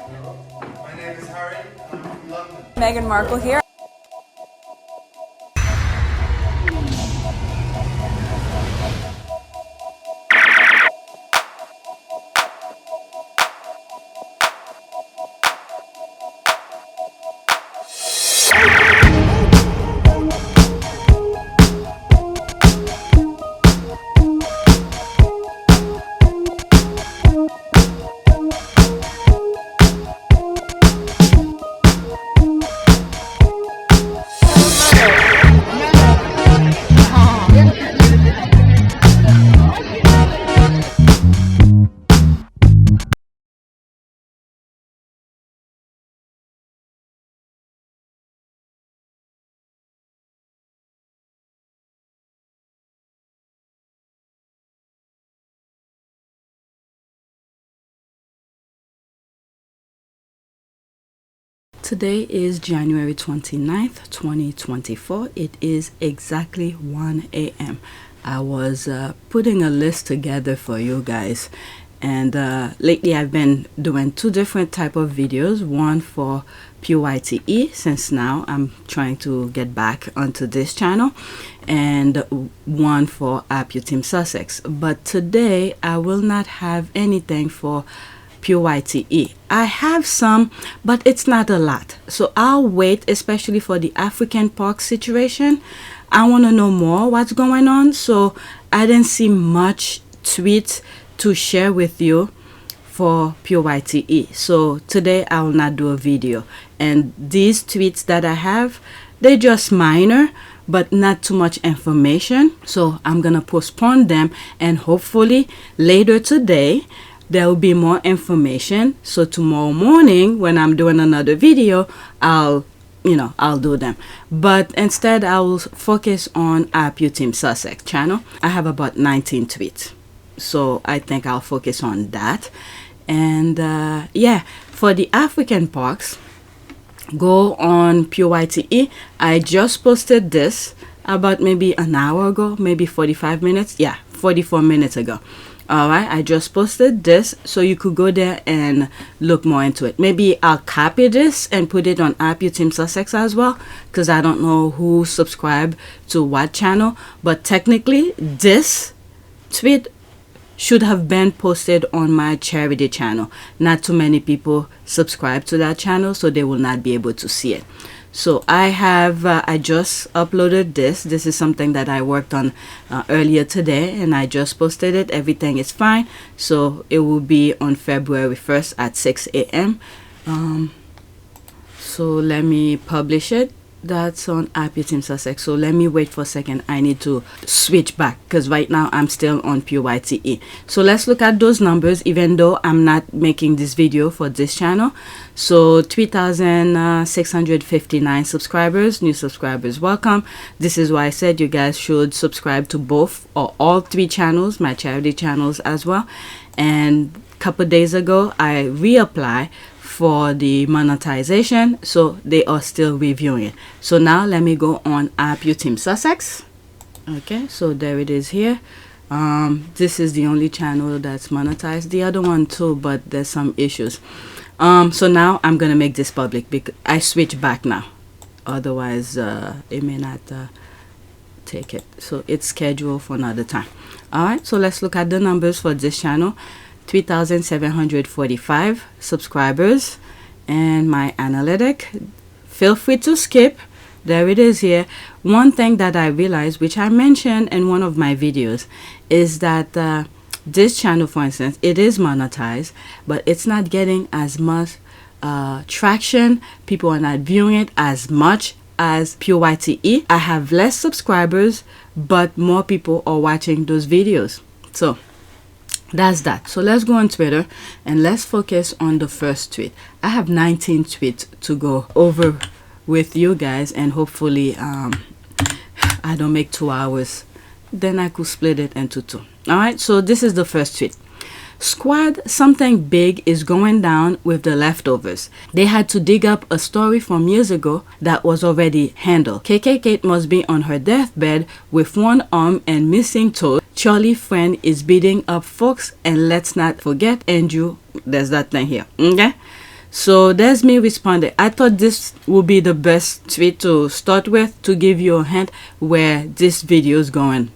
My name is Harry, and I'm from London. Meghan Markle here. Today is January 29th, 2024. It is exactly 1 a.m. I was putting a list together for you guys, and lately I've been doing two different type of videos. One for PYTE, since now I'm trying to get back onto this channel, and one for APTS Sussex. But today I will not have anything for PYTE. I have some, but it's not a lot, so I'll wait, especially for the African park situation. I want to know more what's going on, so I didn't see much tweets to share with you for PYTE. So today I will not do a video, and these tweets that I have, they're just minor but not too much information, so I'm gonna postpone them, and hopefully later today there will be more information. So tomorrow morning when I'm doing another video, I'll do them. But instead I will focus on APTS Sussex channel. I have about 19 tweets, so I think I'll focus on that. And yeah, for the African parks, go on PYTE. I just posted this about maybe an hour ago, maybe 45 minutes. Yeah, 44 minutes ago. Alright, I just posted this, so you could go there and look more into it. Maybe I'll copy this and put it on APTS Sussex as well, because I don't know who subscribed to what channel. But technically this tweet should have been posted on my charity channel. Not too many people subscribe to that channel, so they will not be able to see it. So I just uploaded this. This is something that I worked on earlier today, and I just posted it. Everything is fine, so it will be on February 1st at 6 a.m. So let me publish it. That's on APTS Sussex. So let me wait for a second. I need to switch back because right now I'm still on PYTE. So let's look at those numbers, even though I'm not making this video for this channel. So 3,659 subscribers, new subscribers, welcome. This is why I said you guys should subscribe to both or all three channels, my charity channels as well. And a couple days ago I reapplied for the monetization, so they are still reviewing it. So now let me go on APTS Sussex. Okay, so there it is here. This is the only channel that's monetized, the other one too, but there's some issues. So now I'm gonna make this public because I switch back now, otherwise it may not take it. So it's scheduled for another time. All right, so let's look at the numbers for this channel. 3,745 subscribers, and my analytic, feel free to skip, there it is here. One thing that I realized, which I mentioned in one of my videos, is that this channel, for instance, it is monetized, but it's not getting as much traction. People are not viewing it as much as PYTE. I have less subscribers, but more people are watching those videos. So that's that. So let's go on Twitter and let's focus on the first tweet. I have 19 tweets to go over with you guys, and hopefully I don't make 2 hours, then I could split it into two. All right, so this is the first tweet. Squad, something big is going down with the leftovers. They had to dig up a story from years ago that was already handled. KK Kate must be on her deathbed with one arm and missing toe. Charlie friend is beating up folks, and let's not forget Andrew. There's that thing here. Okay, So there's me responding. I thought this would be the best tweet to start with to give you a hint where this video is going.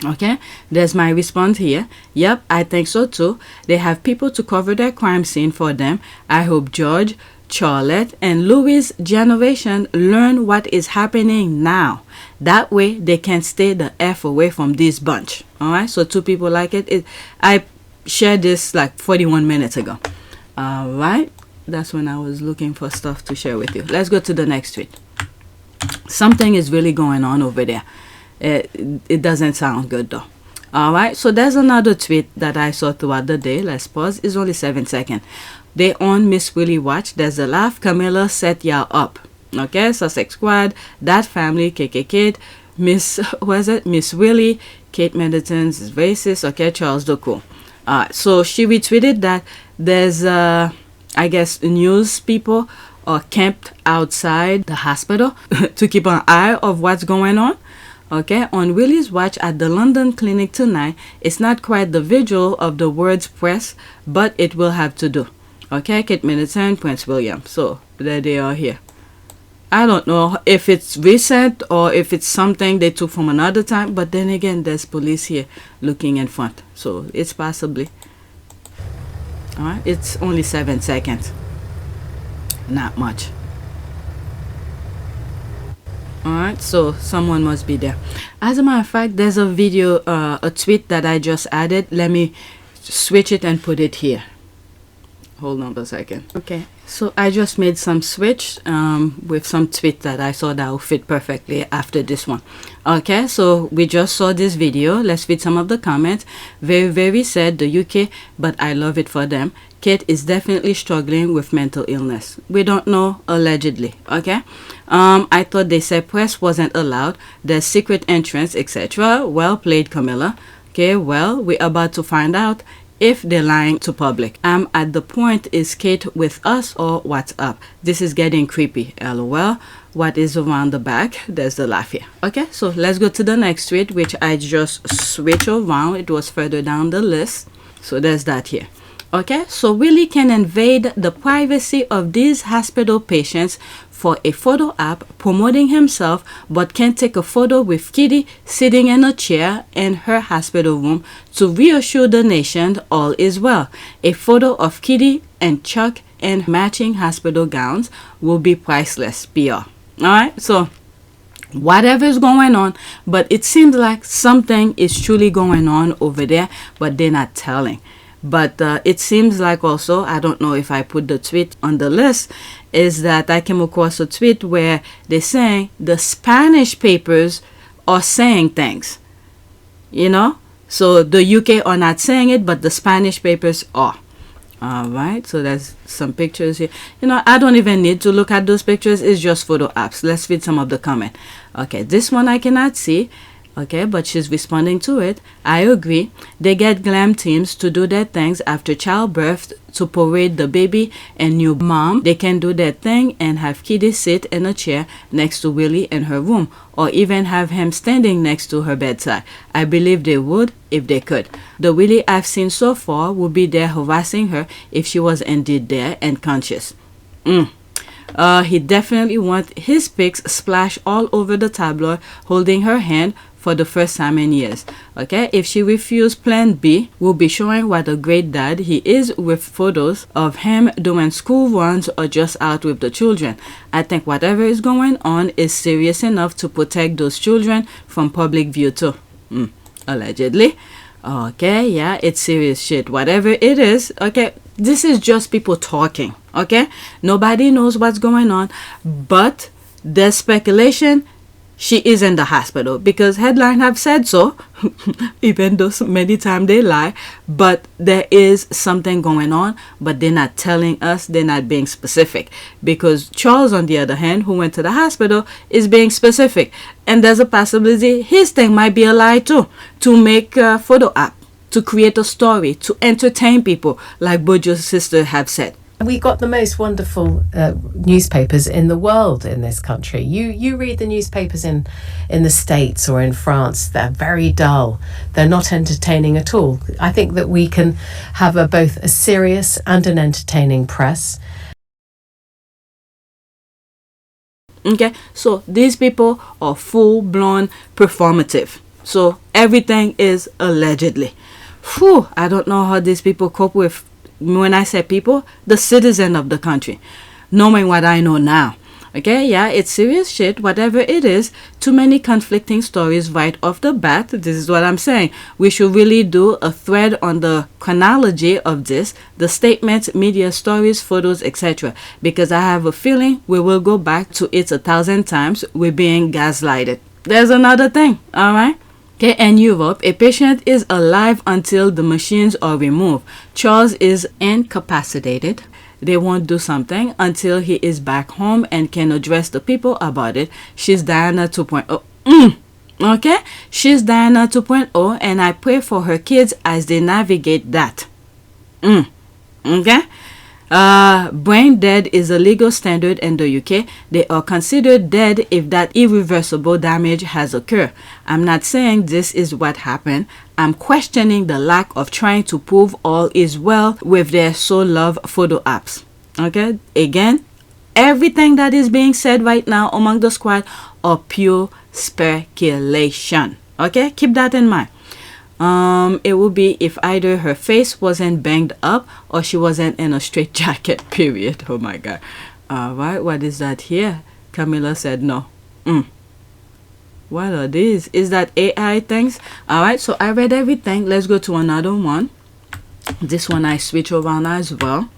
Okay, there's my response here. Yep, I think so too. They have people to cover their crime scene for them. I hope George, Charlotte, and Louis' generation learn what is happening now. That way they can stay the F away from this bunch. Alright, so 2 people like it. I shared this like 41 minutes ago. Alright, that's when I was looking for stuff to share with you. Let's go to the next tweet. Something is really going on over there. It doesn't sound good though. Alright, so there's another tweet that I saw throughout the day. Let's pause. It's only 7 seconds. They on Miss Willie watch. There's a laugh. Camilla set y'all up. Okay, Sussex squad, that family, KKK, Miss Willie, Kate Middleton's racist. Okay, Charles Ducour. So she retweeted that there's I guess news people are camped outside the hospital to keep an eye of what's going on. Okay, on Willie's watch at the London clinic tonight. It's not quite the visual of the words press, but it will have to do. Okay, Kate Middleton, Prince William. So there they are here. I don't know if it's recent or if it's something they took from another time, but then again, there's police here looking in front, so it's possibly. All right, it's only 7 seconds, not much. All right, so someone must be there. As a matter of fact, there's a video, a tweet that I just added. Let me switch it and put it here. Hold on for a second. Okay, so I just made some switch with some tweet that I saw that will fit perfectly after this one. Okay, so we just saw this video. Let's read some of the comments. Very, very sad, the UK, but I love it for them. Kate is definitely struggling with mental illness. We don't know, allegedly. Okay, I thought they said press wasn't allowed. There's secret entrance, etc. Well played, Camilla. Okay, well, we're about to find out if they're lying to public. I'm at the point, is Kate with us or what's up? This is getting creepy. LOL. What is around the back? There's the laugh here. Okay, so let's go to the next tweet, which I just switch around. It was further down the list. So there's that here. Okay, so Willie can invade the privacy of these hospital patients for a photo app promoting himself, but can take a photo with Kitty sitting in a chair in her hospital room to reassure the nation all is well. A photo of Kitty and Chuck in matching hospital gowns will be priceless. PR. Alright, so whatever is going on, but it seems like something is truly going on over there, but they're not telling. But it seems like also, I don't know if I put the tweet on the list, is that I came across a tweet where they're saying the Spanish papers are saying things, you know, so the UK are not saying it, but the Spanish papers are. All right, so there's some pictures here. You know, I don't even need to look at those pictures. It's just photo apps. Let's read some of the comment. Okay, this one I cannot see. Okay, but she's responding to it. I agree. They get glam teams to do their things after childbirth to parade the baby and new mom. They can do their thing and have Kitty sit in a chair next to Willie in her room, or even have him standing next to her bedside. I believe they would if they could. The Willie I've seen so far would be there harassing her if she was indeed there and conscious. He definitely wants his pics splashed all over the tabloid holding her hand for the first time in years. Okay, if she refused, plan B will be showing what a great dad he is with photos of him doing school runs or just out with the children. I think whatever is going on is serious enough to protect those children from public view too. Allegedly. Okay, yeah, it's serious shit. Whatever it is, okay, this is just people talking, okay? Nobody knows what's going on, but there's speculation she is in the hospital because headline have said so, even though many times they lie, but there is something going on, but they're not telling us, they're not being specific, because Charles, on the other hand, who went to the hospital, is being specific, and there's a possibility his thing might be a lie too, to make a photo app, to create a story, to entertain people, like Bojo's sister have said. We got the most wonderful newspapers in the world in this country. You read the newspapers in the States or in France, they're very dull. They're not entertaining at all. I think that we can have both a serious and an entertaining press. Okay, so these people are full-blown performative. So everything is allegedly. Whew, I don't know how these people cope with, when I say people, the citizen of the country, knowing what I know now. Okay, yeah, it's serious shit, whatever it is. Too many conflicting stories right off the bat. This is what I'm saying. We should really do a thread on the chronology of this, the statements, media stories, photos, etc. Because I have a feeling we will go back to it 1,000 times. We're being gaslighted. There's another thing, all right? Okay, in Europe, a patient is alive until the machines are removed. Charles is incapacitated. They won't do something until he is back home and can address the people about it. She's Diana 2.0. Okay? She's Diana 2.0, and I pray for her kids as they navigate that. Okay? Brain dead is a legal standard in the UK. They are considered dead if that irreversible damage has occurred. I'm not saying this is what happened. I'm questioning the lack of trying to prove all is well with their so-loved photo apps. Okay? Again, everything that is being said right now among the squad are pure speculation. Okay? Keep that in mind. It would be if either her face wasn't banged up or she wasn't in a straight jacket, period. Oh my god. Alright, what is that here? Camilla said no. What are these? Is that AI things? Alright, so I read everything. Let's go to another one. This one I switch around as well.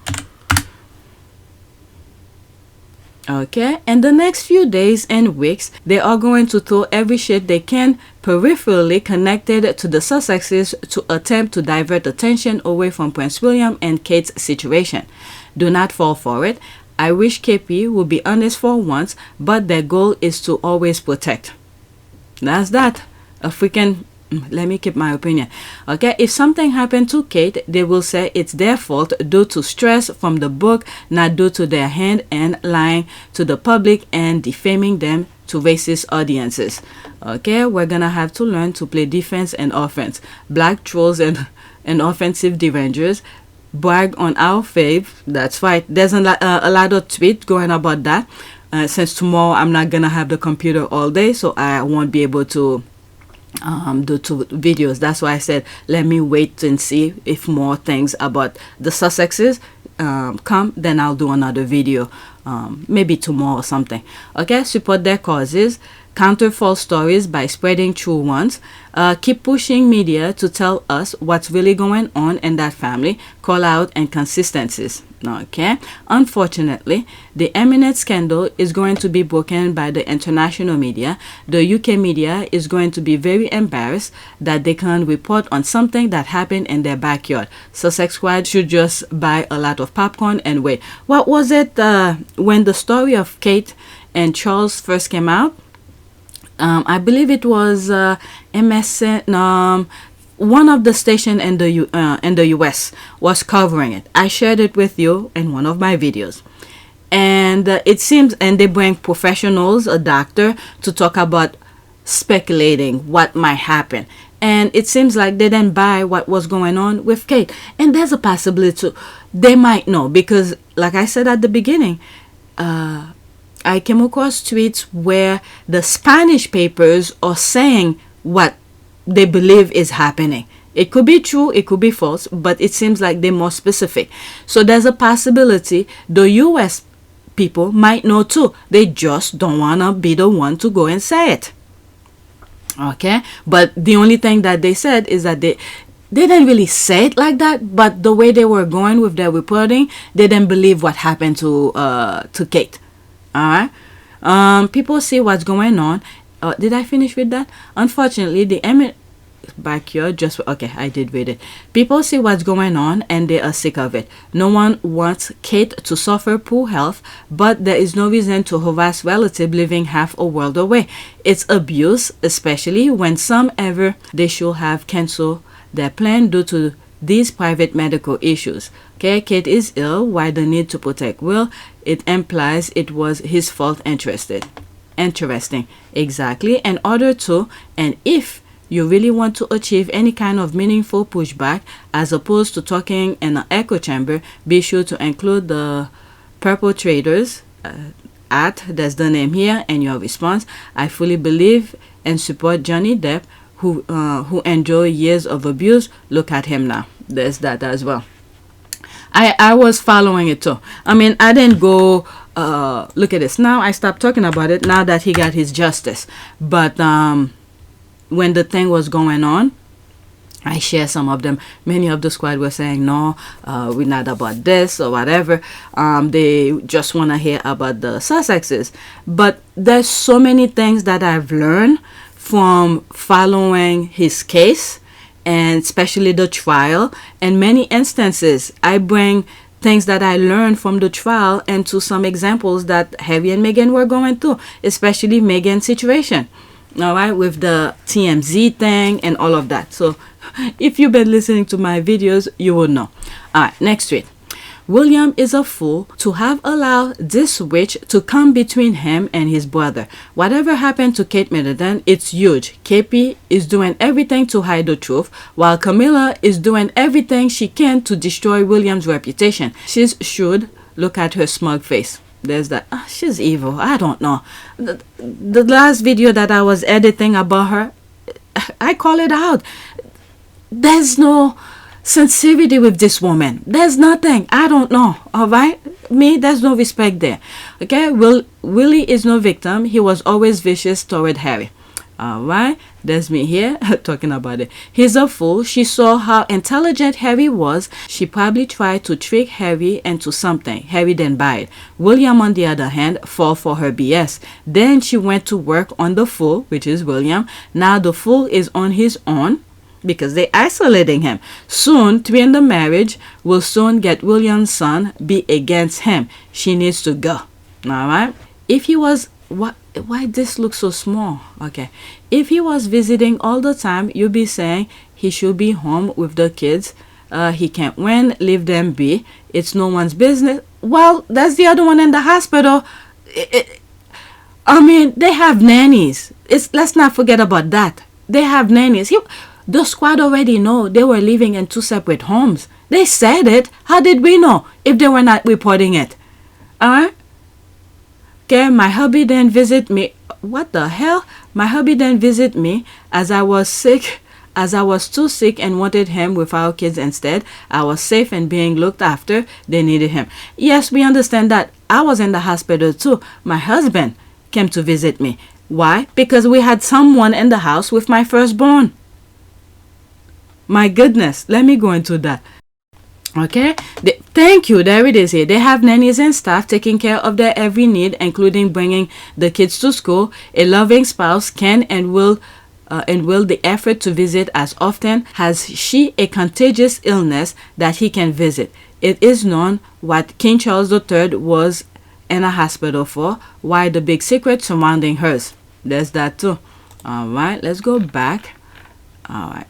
Okay, in the next few days and weeks, they are going to throw every shit they can peripherally connected to the Sussexes to attempt to divert attention away from Prince William and Kate's situation. Do not fall for it. I wish KP would be honest for once, but their goal is to always protect. That's that. A freaking... Let me keep my opinion. Okay, if something happened to Kate, they will say it's their fault due to stress from the book, not due to their hand and lying to the public and defaming them to racist audiences. Okay, we're gonna have to learn to play defense and offense. Black trolls and offensive derangers brag on our faith. That's right. There's a lot of tweets going about that. Since tomorrow I'm not gonna have the computer all day, so I won't be able to do 2 videos. That's why I said let me wait and see if more things about the Sussexes come, then I'll do another video, maybe tomorrow or something. Okay, support their causes, counter false stories by spreading true ones, keep pushing media to tell us what's really going on in that family, call out inconsistencies. Okay, unfortunately, the eminent scandal is going to be broken by the international media. The UK media is going to be very embarrassed that they can't report on something that happened in their backyard. Sussex Squad should just buy a lot of popcorn and wait. What was it when the story of Kate and Charles first came out? I believe it was MSN. One of the station in the US was covering it. I shared it with you in one of my videos, and it seems, and they bring professionals, a doctor, to talk about speculating what might happen, and it seems like they didn't buy what was going on with Kate. And there's a possibility they might know, because like I said at the beginning, I came across tweets where the Spanish papers are saying what they believe is happening. It could be true, it could be false, but it seems like they're more specific. So there's a possibility the US people might know too. They just don't want to be the one to go and say it. Okay, but the only thing that they said is that they didn't really say it like that, but the way they were going with their reporting, they didn't believe what happened to Kate. All right, people see what's going on. Did I finish with that? Unfortunately, the backyard just okay. I did read it. People see what's going on and they are sick of it. No one wants Kate to suffer poor health, but there is no reason to harass relative living half a world away. It's abuse, especially when some ever they should have canceled their plan due to these private medical issues. Okay, Kate is ill. Why the need to protect Will? It implies it was his fault. Interesting. Exactly. In order to, and if you really want to achieve any kind of meaningful pushback, as opposed to talking in an echo chamber, be sure to include the perpetrators that's the name here, and your response. I fully believe and support Johnny Depp, who enjoyed years of abuse. Look at him now. There's that as well. I was following it too. I mean, I didn't go look at this. Now I stopped talking about it now that he got his justice. But when the thing was going on, I share some of them. Many of the squad were saying, no, we're not about this or whatever. They just want to hear about the Sussexes. But there's so many things that I've learned from following his case, and especially the trial. In many instances, I bring things that I learned from the trial into some examples that Harry and Meghan were going through, especially Meghan's situation. All right, with the TMZ thing and all of that. So if you've been listening to my videos, you will know. All right, next tweet. William is a fool to have allowed this witch to come between him and his brother. Whatever happened to Kate Middleton, it's huge. KP is doing everything to hide the truth, while Camilla is doing everything she can to destroy William's reputation. She should look at her smug face. There's that. She's evil. I don't know. The last video that I was editing about her, I call it out. There's no sincerity with this woman. There's nothing. I don't know. All right, there's no respect there. Okay, Willie is no victim. He was always vicious toward Harry. All right, there's me here talking about it. He's a fool. She saw how intelligent Harry was. She probably tried to trick Harry into something. Harry didn't buy it. William, on the other hand, fall for her BS. Then she went to work on the fool, which is William. Now the fool is on his own, because they're isolating him. Soon, to end the marriage will soon get William's son be against him. She needs to go. All right. If he was, why this looks so small? Okay. If he was visiting all the time, you'd be saying he should be home with the kids. He can't win. Leave them be. It's no one's business. Well, that's the other one in the hospital. I mean, they have nannies. Let's not forget about that. They have nannies. The squad already know they were living in 2 separate homes. They said it. How did we know if they were not reporting it? Alright? Okay, my hubby didn't visit me. What the hell? My hubby didn't visit me as I was sick. As I was too sick and wanted him with our kids instead. I was safe and being looked after. They needed him. Yes, we understand that. I was in the hospital too. My husband came to visit me. Why? Because we had someone in the house with my firstborn. My goodness, let me go into that. Okay, thank you. There it is here. They have nannies and staff taking care of their every need, including bringing the kids to school. A loving spouse can and will the effort to visit as often. Has she a contagious illness that he can visit? It is known what King Charles III was in a hospital for. Why the big secret surrounding hers? There's that too. All right, let's go back. All right.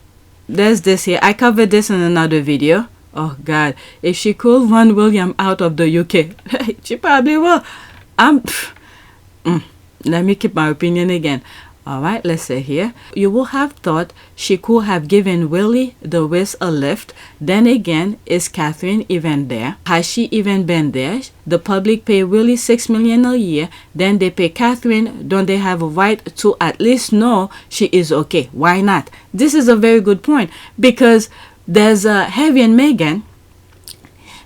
There's this here. I covered this in another video. Oh God, if she could run William out of the UK, she probably will. Let me keep my opinion again. All right, let's say here. You will have thought she could have given Willie the whiz a lift. Then again, is Catherine even there? Has she even been there? The public pay Willie $6 million a year. Then they pay Catherine. Don't they have a right to at least know she is okay? Why not? This is a very good point, because there's Harry and Meghan.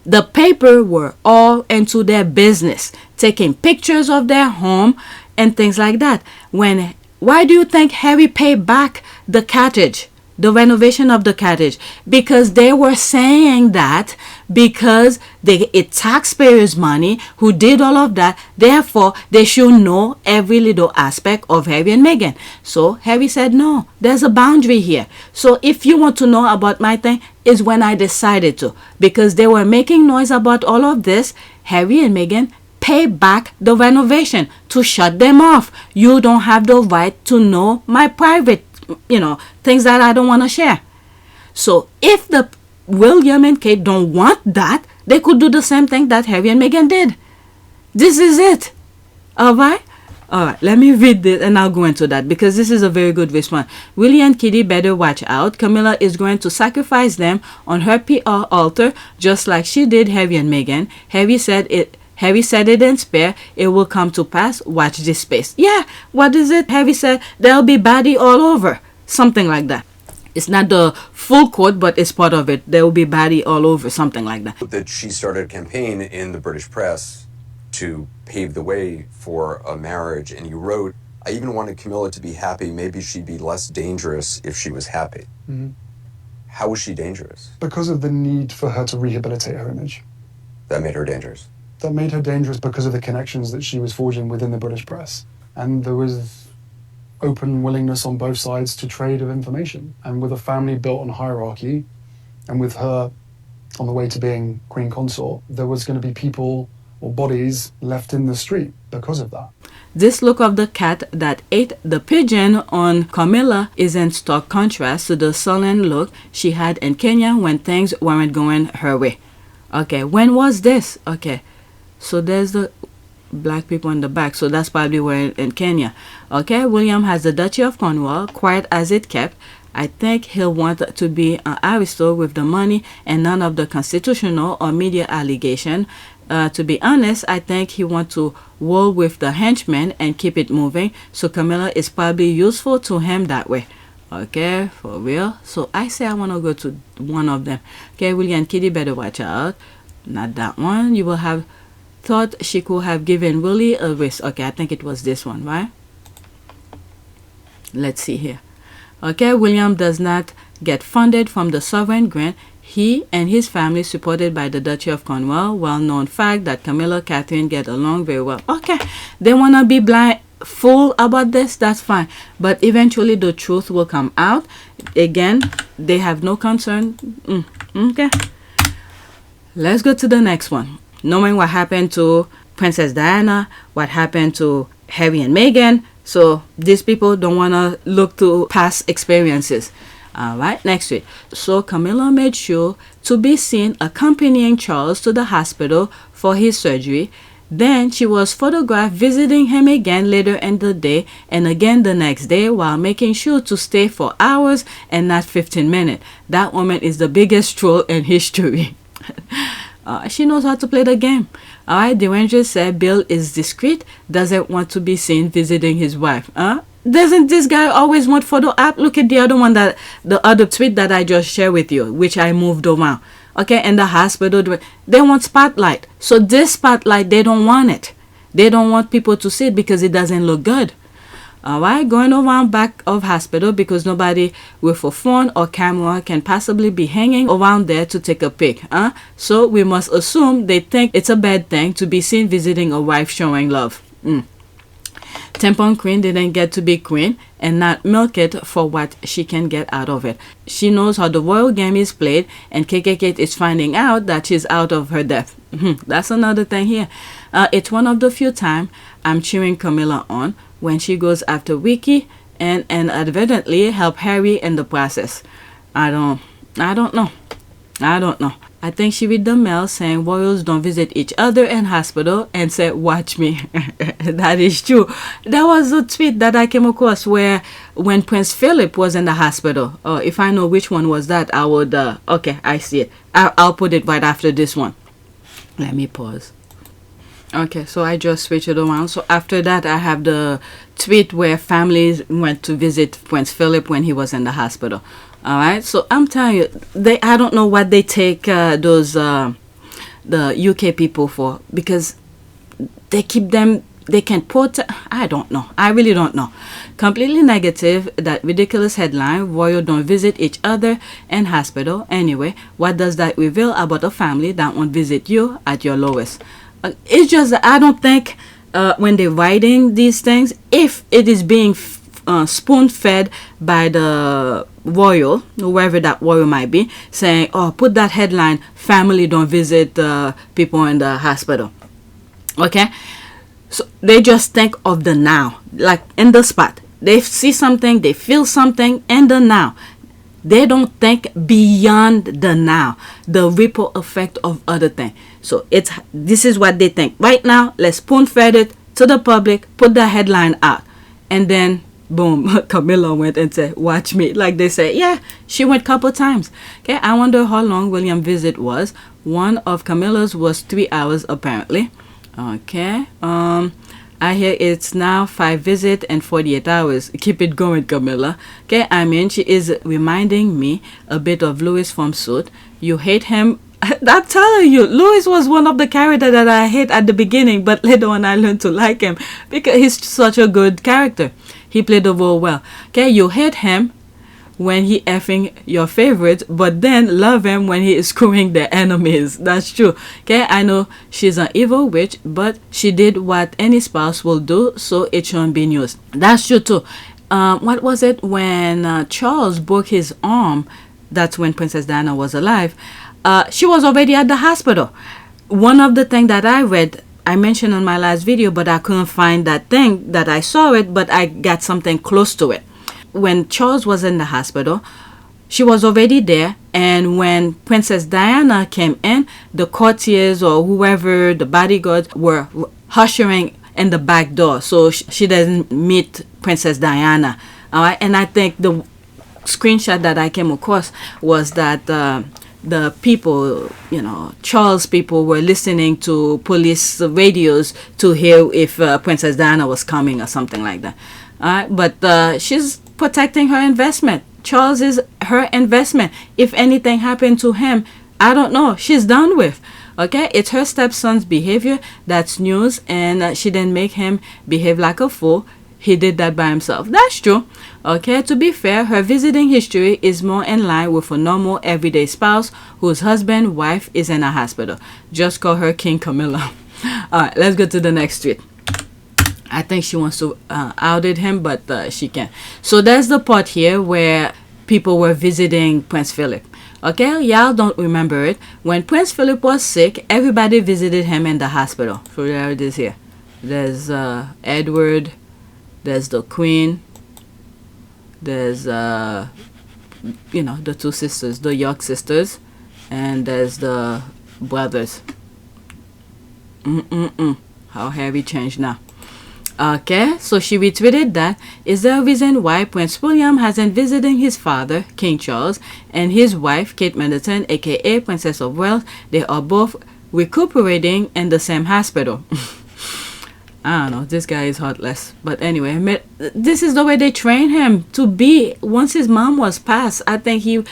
The paper were all into their business, taking pictures of their home and things like that. Why do you think Harry paid back the cottage, the renovation of the cottage? Because they were saying that because it's taxpayers' money who did all of that, therefore they should know every little aspect of Harry and Meghan. So Harry said, no, there's a boundary here. So if you want to know about my thing, is when I decided to. Because they were making noise about all of this, Harry and Meghan pay back the renovation to shut them off. You don't have the right to know my private, things that I don't want to share. So if the William and Kate don't want that, they could do the same thing that Harry and Meghan did. This is it. Alright? Alright, let me read this and I'll go into that because this is a very good response. Willie and Kitty better watch out. Camilla is going to sacrifice them on her PR altar just like she did Harry and Meghan. Harry said it in spare. It will come to pass. Watch this space. Yeah, what is it? Harry said there'll be baddie all over. Something like that. It's not the full quote, but it's part of it. There will be baddie all over. Something like that. That she started a campaign in the British press to pave the way for a marriage, and you wrote, I even wanted Camilla to be happy. Maybe she'd be less dangerous if she was happy. Mm-hmm. How was she dangerous? Because of the need for her to rehabilitate her image. That made her dangerous. That made her dangerous because of the connections that she was forging within the British press. And there was open willingness on both sides to trade of information. And with a family built on hierarchy, and with her on the way to being Queen Consort, there was going to be people or bodies left in the street because of that. This look of the cat that ate the pigeon on Camilla is in stark contrast to the sullen look she had in Kenya when things weren't going her way. Okay, when was this? Okay, so there's the black people in the back, so that's probably where in Kenya. Okay, William has the Duchy of Cornwall, quiet as it kept. I think he'll want to be an aristo with the money and none of the constitutional or media allegation. To be honest, I think he wants to roll with the henchmen and keep it moving. So Camilla is probably useful to him that way. Okay, for real. So I say I want to go to one of them. Okay, Willie and Kitty better watch out. Not that one. You will have thought she could have given Willie a risk. Okay, I think it was this one, right? Let's see here. Okay, William does not get funded from the sovereign grant. He and his family supported by the Duchy of Cornwall. Well-known fact that Camilla, Catherine get along very well. Okay, they want to be blind, fool about this. That's fine. But eventually the truth will come out. Again, they have no concern. Okay. Let's go to the next one. Knowing what happened to Princess Diana, what happened to Harry and Meghan. So these people don't want to look to past experiences. Alright, next week. So Camilla made sure to be seen accompanying Charles to the hospital for his surgery. Then she was photographed visiting him again later in the day and again the next day while making sure to stay for hours and not 15 minutes. That woman is the biggest troll in history. She knows how to play the game. Alright, the Ranger said Bill is discreet, doesn't want to be seen visiting his wife. Doesn't this guy always want photo app? Look at the other one, that the other tweet that I just shared with you, which I moved around. Okay, in the hospital, they want spotlight. So this spotlight, they don't want it. They don't want people to see it because it doesn't look good. Alright, going around back of hospital because nobody with a phone or camera can possibly be hanging around there to take a pic. So we must assume they think it's a bad thing to be seen visiting a wife showing love. Tampon Queen didn't get to be queen and not milk it for what she can get out of it. She knows how the royal game is played and KKK is finding out that she's out of her depth. That's another thing here. It's one of the few times I'm cheering Camilla on when she goes after Vicky and inadvertently help Harry in the process. I don't know. I think she read the mail saying royals don't visit each other in hospital and said, watch me. That is true. That was a tweet that I came across where when Prince Philip was in the hospital. If I know which one was that, I would, okay, I see it. I'll put it right after this one. Let me pause. Okay, so I just switched it around. So after that, I have the tweet where families went to visit Prince Philip when he was in the hospital. All right, so I'm telling you, I don't know what they take those the UK people for, because they keep them, they can put, I don't know, I really don't know. Completely negative, that ridiculous headline, royal don't visit each other in hospital. Anyway, what does that reveal about a family that won't visit you at your lowest? It's just that I don't think when they're writing these things, if it is being spoon-fed by the royal, whoever that royal might be, saying, oh, put that headline, family don't visit people in the hospital. Okay, so they just think of the now, like in the spot. They see something, they feel something in the now. They don't think beyond the now, the ripple effect of other things. So this is what they think. Right now, let's spoon fed it to the public, put the headline out, and then boom, Camilla went and said, watch me. Like they say, yeah, she went a couple times. Okay, I wonder how long William's visit was. One of Camilla's was 3 hours apparently. Okay, I hear it's now 5 visits and 48 hours. Keep it going, Camilla. Okay, I mean, she is reminding me a bit of Louis from Suit. You hate him. I'm telling you, Louis was one of the characters that I hate at the beginning, but later on I learned to like him because he's such a good character. He played the role well. Okay, you hate him when he effing your favorite, but then love him when he is screwing their enemies. That's true. Okay, I know she's an evil witch, but she did what any spouse will do, so it shouldn't be news. That's true too. What was it when Charles broke his arm? That's when Princess Diana was alive. She was already at the hospital. One of the things that I read, I mentioned on my last video, but I couldn't find that thing that I saw it, but I got something close to it. When Charles was in the hospital, she was already there, and when Princess Diana came in, the courtiers or whoever, the bodyguards, were ushering in the back door, so she doesn't meet Princess Diana. All right, and I think the screenshot that I came across was that the people, Charles people were listening to police radios to hear if Princess Diana was coming or something like that. All right, but she's protecting her investment. Charles is her investment. If anything happened to him, I don't know. She's done with. Okay, it's her stepson's behavior that's news, and she didn't make him behave like a fool. He did that by himself. That's true. Okay, to be fair, her visiting history is more in line with a normal everyday spouse whose husband, wife is in a hospital. Just call her King Camilla. Alright, let's go to the next tweet. I think she wants to outed him, but she can't. So there's the part here where people were visiting Prince Philip. Okay, y'all don't remember it. When Prince Philip was sick, everybody visited him in the hospital. So there it is here. There's Edward. There's the Queen. There's the 2 sisters, the York sisters, and there's the brothers. How Harry changed now. Okay, so she retweeted that. Is there a reason why Prince William hasn't visited his father, King Charles, and his wife, Kate Middleton, aka Princess of Wales? They are both recuperating in the same hospital. I don't know, this guy is heartless. But anyway, this is the way they train him to be. Once his mom was passed, I think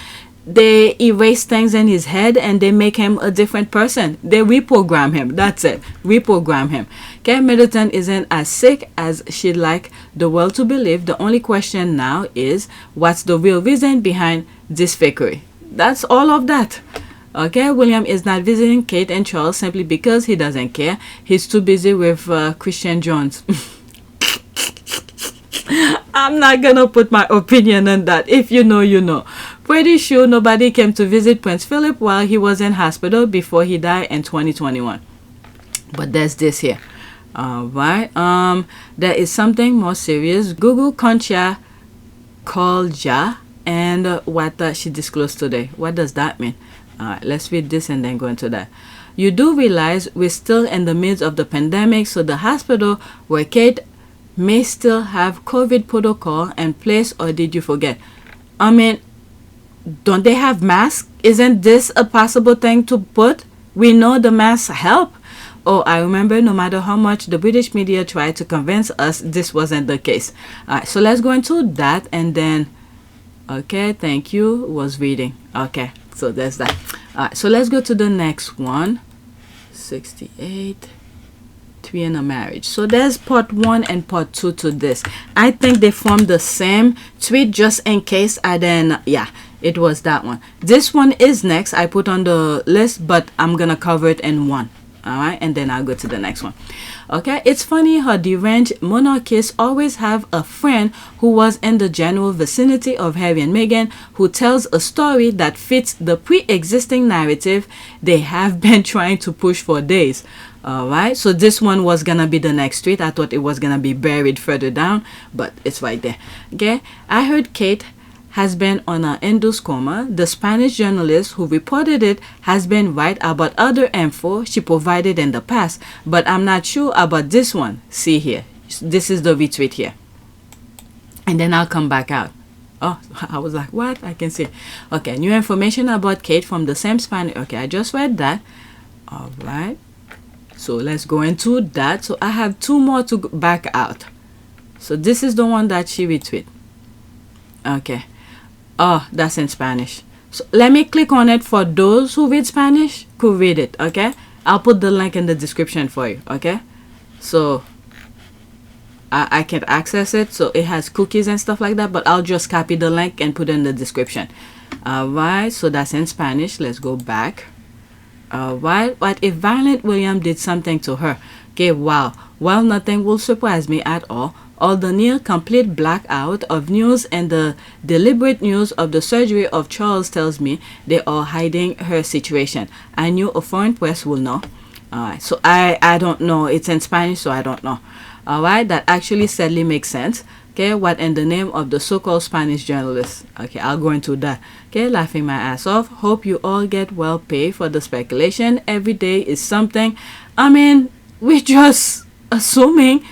they erase things in his head and they make him a different person. They reprogram him. That's it. Reprogram him. Kate Middleton isn't as sick as she'd like the world to believe. The only question now is, what's the real reason behind this fakery? That's all of that. Okay, William is not visiting Kate and Charles simply because he doesn't care. He's too busy with Christian Jones. I'm not gonna put my opinion on that. If you know, you know. Pretty sure nobody came to visit Prince Philip while he was in hospital before he died in 2021. But there's this here. Alright. There is something more serious. Google Concha Kolja and what she disclosed today. What does that mean? Alright, let's read this and then go into that. You do realize we're still in the midst of the pandemic, so the hospital where Kate may still have COVID protocol in place, or did you forget? I mean, don't they have masks? Isn't this a possible thing to put? We know the masks help. Oh, I remember no matter how much the British media tried to convince us, this wasn't the case. Alright, so let's go into that and then, okay, thank you, was reading. Okay, so there's that. Alright, so let's go to the next one. 68. 3 in a marriage. So there's part 1 and part 2 to this. I think they form the same tweet just in case I then, yeah, it was that one. This one is next. I put on the list, but I'm gonna cover it in one. Alright, and then I'll go to the next one. Okay, it's funny how deranged monarchists always have a friend who was in the general vicinity of Harry and Meghan who tells a story that fits the pre-existing narrative they have been trying to push for days. Alright, so this one was gonna be the next tweet. I thought it was gonna be buried further down, but it's right there. Okay, I heard Kate has been on an induced coma. The Spanish journalist who reported it has been right about other info she provided in the past, but I'm not sure about this one. See here. This is the retweet here. And then I'll come back out. Oh, I was like, what? I can see. Okay, new information about Kate from the same Spanish. Okay, I just read that. All right. So let's go into that. So I have 2 more to back out. So this is the one that she retweeted. Okay. Oh, that's in Spanish. So let me click on it for those who read Spanish, could read it. Okay. I'll put the link in the description for you. Okay. So I can't access it, so it has cookies and stuff like that, but I'll just copy the link and put it in the description. Alright, so that's in Spanish. Let's go back. Alright, what if Violet Williams did something to her? Okay, wow. Well, nothing will surprise me at all. All the near complete blackout of news and the deliberate news of the surgery of Charles tells me they are hiding her situation. I knew a foreign press will know. Alright, so I don't know. It's in Spanish, so I don't know. Alright, that actually sadly makes sense. Okay, what in the name of the so-called Spanish journalist? Okay, I'll go into that. Okay, laughing my ass off. Hope you all get well paid for the speculation. Every day is something. I mean, we're just assuming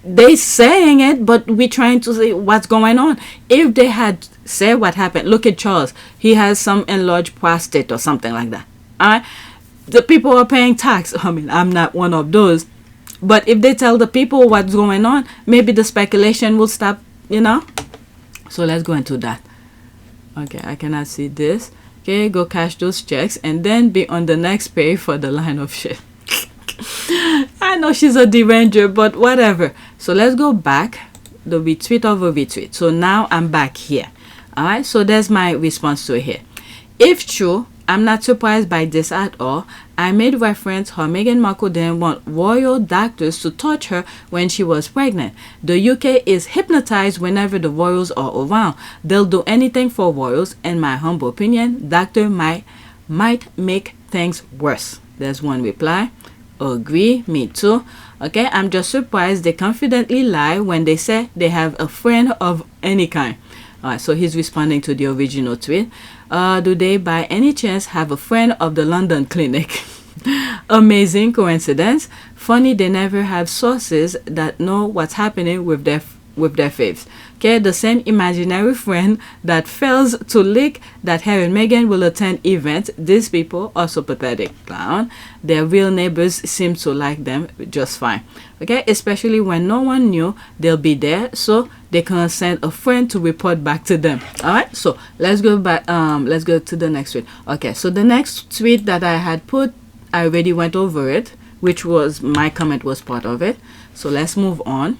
they saying it, but we're trying to see what's going on. If they had said what happened, look at Charles. He has some enlarged prostate or something like that. Alright, the people are paying tax. I mean, I'm not one of those. But if they tell the people what's going on, maybe the speculation will stop, you know. So let's go into that. Okay, I cannot see this. Okay, go cash those checks and then be on the next page for the line of shit. I know she's a deranger, but whatever. So let's go back. The retweet of a retweet. So now I'm back here. Alright, so there's my response to it here. If true, I'm not surprised by this at all. I made reference how Meghan Markle didn't want royal doctors to touch her when she was pregnant. The UK is hypnotized whenever the royals are around. They'll do anything for royals. In my humble opinion, doctor might make things worse. There's one reply. Agree, me too. Okay, I'm just surprised they confidently lie when they say they have a friend of any kind. Alright, so he's responding to the original tweet. Do they by any chance have a friend of the London clinic? Amazing coincidence. Funny they never have sources that know what's happening with their faves. Okay, the same imaginary friend that fails to leak that Harry and Meghan will attend events. These people are so pathetic. Clown. Their real neighbors seem to like them just fine. Okay, especially when no one knew they'll be there, so they can send a friend to report back to them. Alright, so let's go back. Let's go to the next tweet. Okay, so the next tweet that I had put, I already went over it, which was my comment was part of it. So let's move on.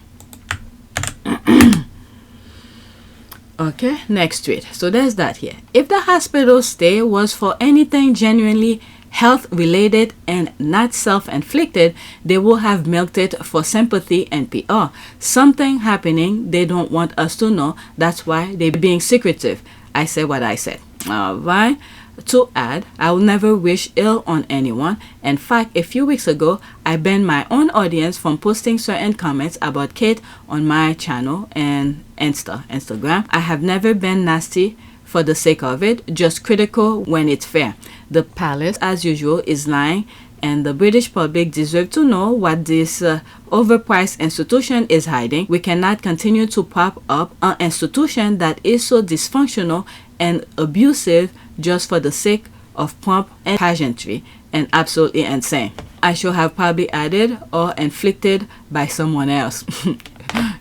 Okay, next tweet. So there's that here. If the hospital stay was for anything genuinely health related and not self-inflicted, they will have milked it for sympathy and PR. Something happening they don't want us to know. That's why they're being secretive. I said what I said. Alright. To add, I will never wish ill on anyone. In fact, a few weeks ago, I banned my own audience from posting certain comments about Kate on my channel and Instagram. I have never been nasty for the sake of it, just critical when it's fair. The palace, as usual, is lying, and the British public deserve to know what this overpriced institution is hiding. We cannot continue to prop up an institution that is so dysfunctional and abusive just for the sake of pomp and pageantry, and absolutely insane. I should have probably added or inflicted by someone else.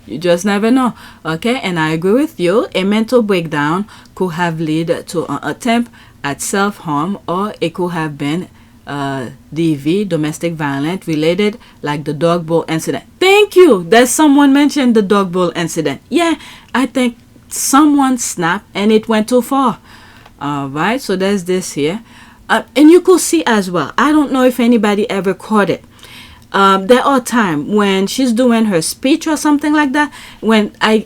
You just never know. Okay, and I agree with you. A mental breakdown could have led to an attempt at self-harm, or it could have been DV, domestic violence related, like the dog bowl incident. Thank you. There's someone mentioned the dog bowl incident. Yeah, I think someone snapped and it went too far. Alright, so there's this here. And you could see as well, I don't know if anybody ever caught it. There are times when she's doing her speech or something like that,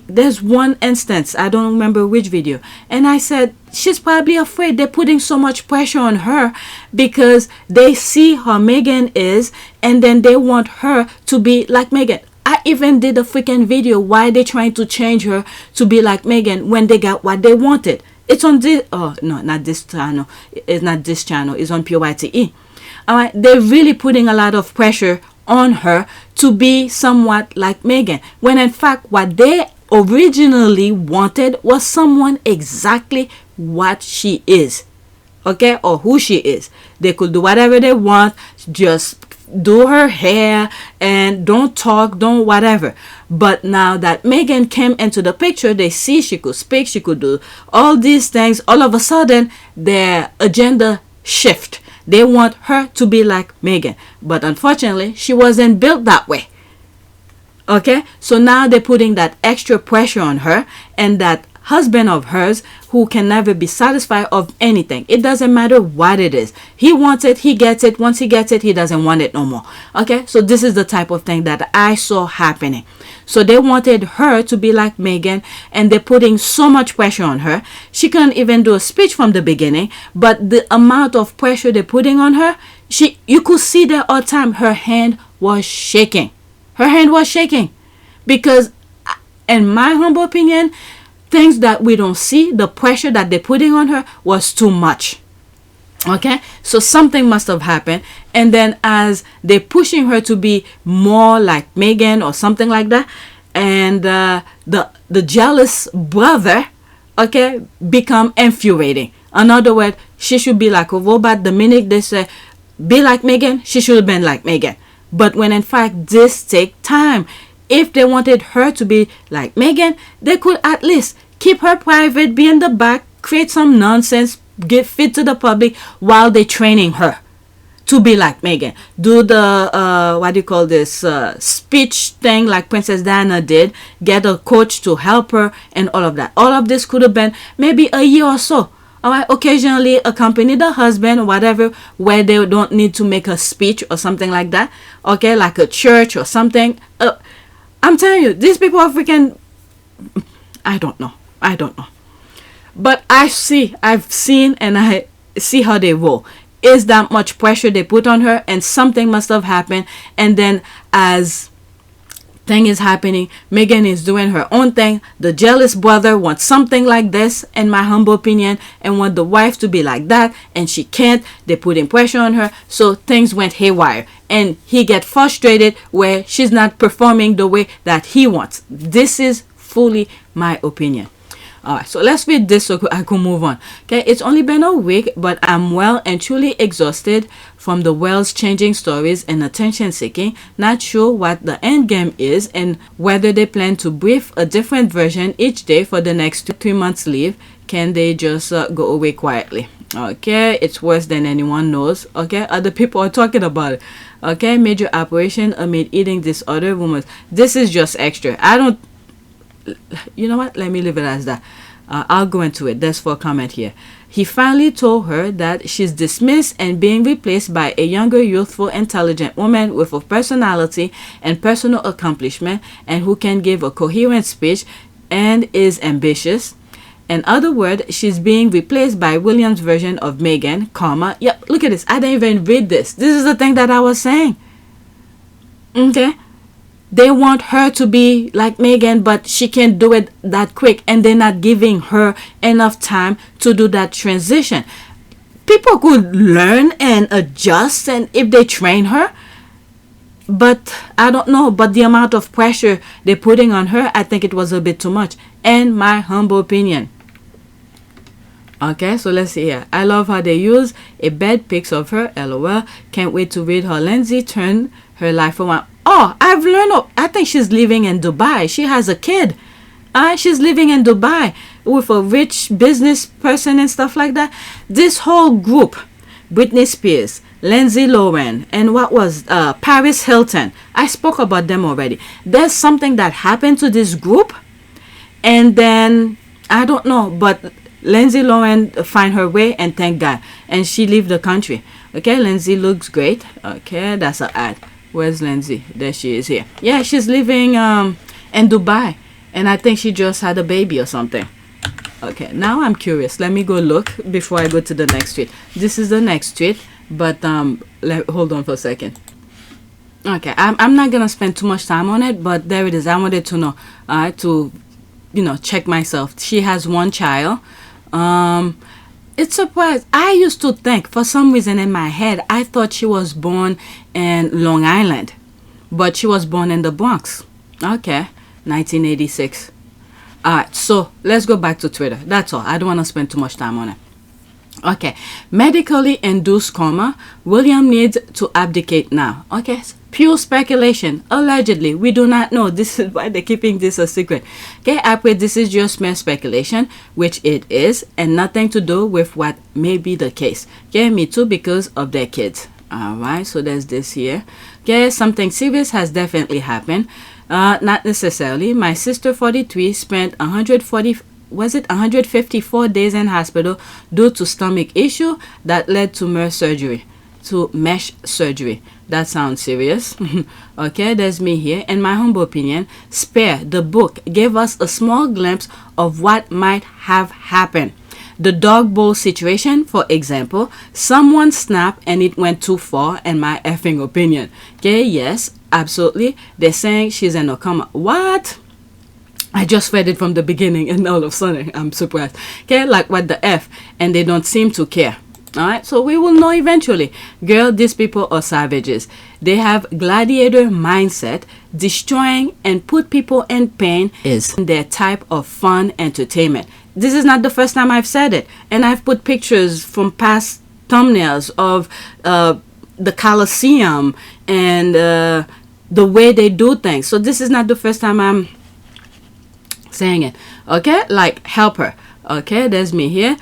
there's one instance, I don't remember which video, and I said she's probably afraid they're putting so much pressure on her because they see how Meghan is, and then they want her to be like Meghan. I even did a freaking video why they trying to change her to be like Megan when they got what they wanted. It's on this, oh no, not this channel. It's not this channel. It's on PYTE. All right, they're really putting a lot of pressure on her to be somewhat like Megan, when in fact what they originally wanted was someone exactly what she is, okay, or who she is. They could do whatever they want, just do her hair and don't talk, don't whatever. But now that Megan came into the picture, they see she could speak, she could do all these things. All of a sudden their agenda shift. They want her to be like Megan, but unfortunately she wasn't built that way. Okay, so now they're putting that extra pressure on her, and that husband of hers who can never be satisfied of anything. It doesn't matter what it is. He wants it, he gets it. Once he gets it, he doesn't want it no more. Okay, so this is the type of thing that I saw happening. So they wanted her to be like Megan, and they're putting so much pressure on her. She couldn't even do a speech from the beginning, but the amount of pressure they're putting on her, you could see that all the time her hand was shaking. Her hand was shaking because, in my humble opinion, things that we don't see, the pressure that they're putting on her was too much. Okay, so something must have happened, and then as they're pushing her to be more like Megan or something like that, and the jealous brother, okay, become infuriating. In other words, she should be like a robot. The minute they say be like Megan, she should have been like Megan. But when in fact this take time. If they wanted her to be like Megan, they could at least keep her private, be in the back, create some nonsense, get fit to the public while they're training her to be like Megan. Do the what do you call this, speech thing like Princess Diana did. Get a coach to help her and all of that. All of this could have been maybe a year or so. All right, occasionally accompany the husband or whatever, where they don't need to make a speech or something like that. Okay, like a church or something. I'm telling you, these people are freaking, I don't know. But I've seen and I see how they roll. Is that much pressure they put on her, and something must have happened. And then as thing is happening, Megan is doing her own thing. The jealous brother wants something like this, in my humble opinion, and want the wife to be like that, and she can't. They're putting pressure on her, so things went haywire, and he get frustrated where she's not performing the way that he wants. This is fully my opinion. Alright, so let's read this so I can move on. Okay, it's only been a week, but I'm well and truly exhausted from the world's changing stories and attention seeking. Not sure what the end game is and whether they plan to brief a different version each day for the next 3 months leave. Can they just go away quietly? Okay, it's worse than anyone knows. Okay, other people are talking about it. Okay, major operation amid eating disorder rumors. This is just extra. I don't, you know what, let me leave it as that. I'll go into it. There's 4 comment here. He finally told her that she's dismissed and being replaced by a younger, youthful, intelligent woman with a personality and personal accomplishment, and who can give a coherent speech and is ambitious. In other words, she's being replaced by William's version of Megan, comma. Yeah, look at this. I didn't even read this. This is the thing that I was saying. Okay. They want her to be like Megan, but she can't do it that quick, and they're not giving her enough time to do that transition. People could learn and adjust, and if they train her, but I don't know. But the amount of pressure they're putting on her, I think it was a bit too much, in my humble opinion. Okay, so let's see here. I love how they use a bad pics of her. LOL. Can't wait to read how Lindsay turned her life around. Oh, I've learned. I think she's living in Dubai. She has a kid. She's living in Dubai with a rich business person and stuff like that. This whole group, Britney Spears, Lindsay Lohan, and what was Paris Hilton. I spoke about them already. There's something that happened to this group, and then I don't know, but Lindsay Lohan find her way, and thank God, and she leave the country. Okay, Lindsay looks great. Okay, that's an ad. Where's Lindsay? There she is here. Yeah, she's living in Dubai, and I think she just had a baby or something. Okay, now I'm curious. Let me go look before I go to the next tweet. This is the next tweet, but hold on for a second. Okay, I'm not gonna spend too much time on it, but there it is. I wanted to know, to, check myself. She has one child. Um, it's surprised. I used to think, for some reason in my head, I thought she was born in Long Island, but she was born in the Bronx. Okay, 1986. Alright, so let's go back to Twitter. That's all. I don't want to spend too much time on it. Okay, medically induced coma. William needs to abdicate now. Okay, pure speculation. Allegedly, we do not know. This is why they're keeping this a secret. Okay, I pray this is just mere speculation, which it is, and nothing to do with what may be the case. Okay, me too, because of their kids. Alright, so there's this here. Okay, something serious has definitely happened. Not necessarily. My sister, 43, spent 154 days in hospital due to stomach issue that led to mesh surgery. That sounds serious. Okay, there's me here. In my humble opinion, Spare, the book, gave us a small glimpse of what might have happened. The dog bowl situation, for example, someone snapped and it went too far, in my effing opinion. Okay, yes, absolutely. They're saying she's in a coma. What? I just read it from the beginning and all of a sudden I'm surprised. Okay, like what the F? And they don't seem to care. Alright, so we will know eventually. Girl, these people are savages. They have gladiator mindset. Destroying and put people in pain is their type of fun entertainment. This is not the first time I've said it. And I've put pictures from past thumbnails of the Colosseum and the way they do things. So this is not the first time I'm saying it. Okay, like help her. Okay, there's me here.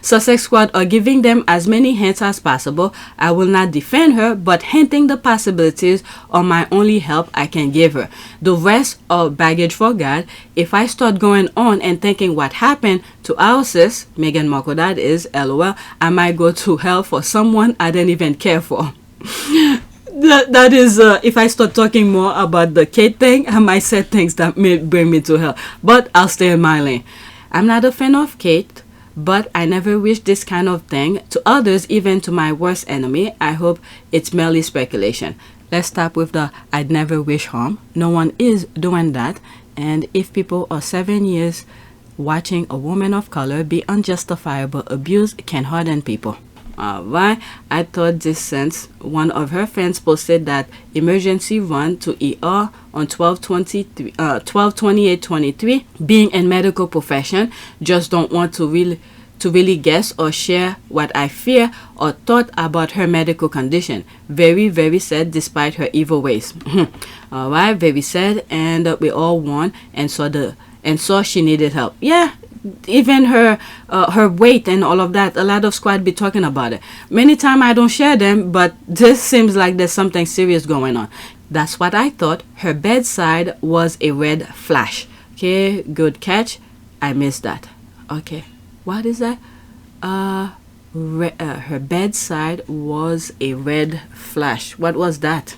Sussex squad are giving them as many hints as possible. I will not defend her, but hinting the possibilities are my only help I can give her. The rest are baggage for God. If I start going on and thinking what happened to our sis, Meghan Markle, that is, LOL, I might go to hell for someone I didn't even care for. That is, if I start talking more about the Kate thing, I might say things that may bring me to hell. But I'll stay in my lane. I'm not a fan of Kate, but I never wish this kind of thing to others, even to my worst enemy. I hope it's merely speculation. Let's stop with the I'd never wish harm. No one is doing that. And if people are 7 years watching a woman of color be unjustifiable abuse can harden people. Alright, I thought this since one of her fans posted that emergency run to ER on 12/28/23. Being in medical profession, just don't want to really guess or share what I fear or thought about her medical condition. Very, very sad despite her evil ways. Alright, very sad, and we all won and saw she needed help. Yeah. Even her weight and all of that, a lot of squad be talking about it. Many times I don't share them, but this seems like there's something serious going on. That's what I thought. Her bedside was a red flash. Okay, good catch. I missed that. Okay, what is that? Her bedside was a red flash. What was that?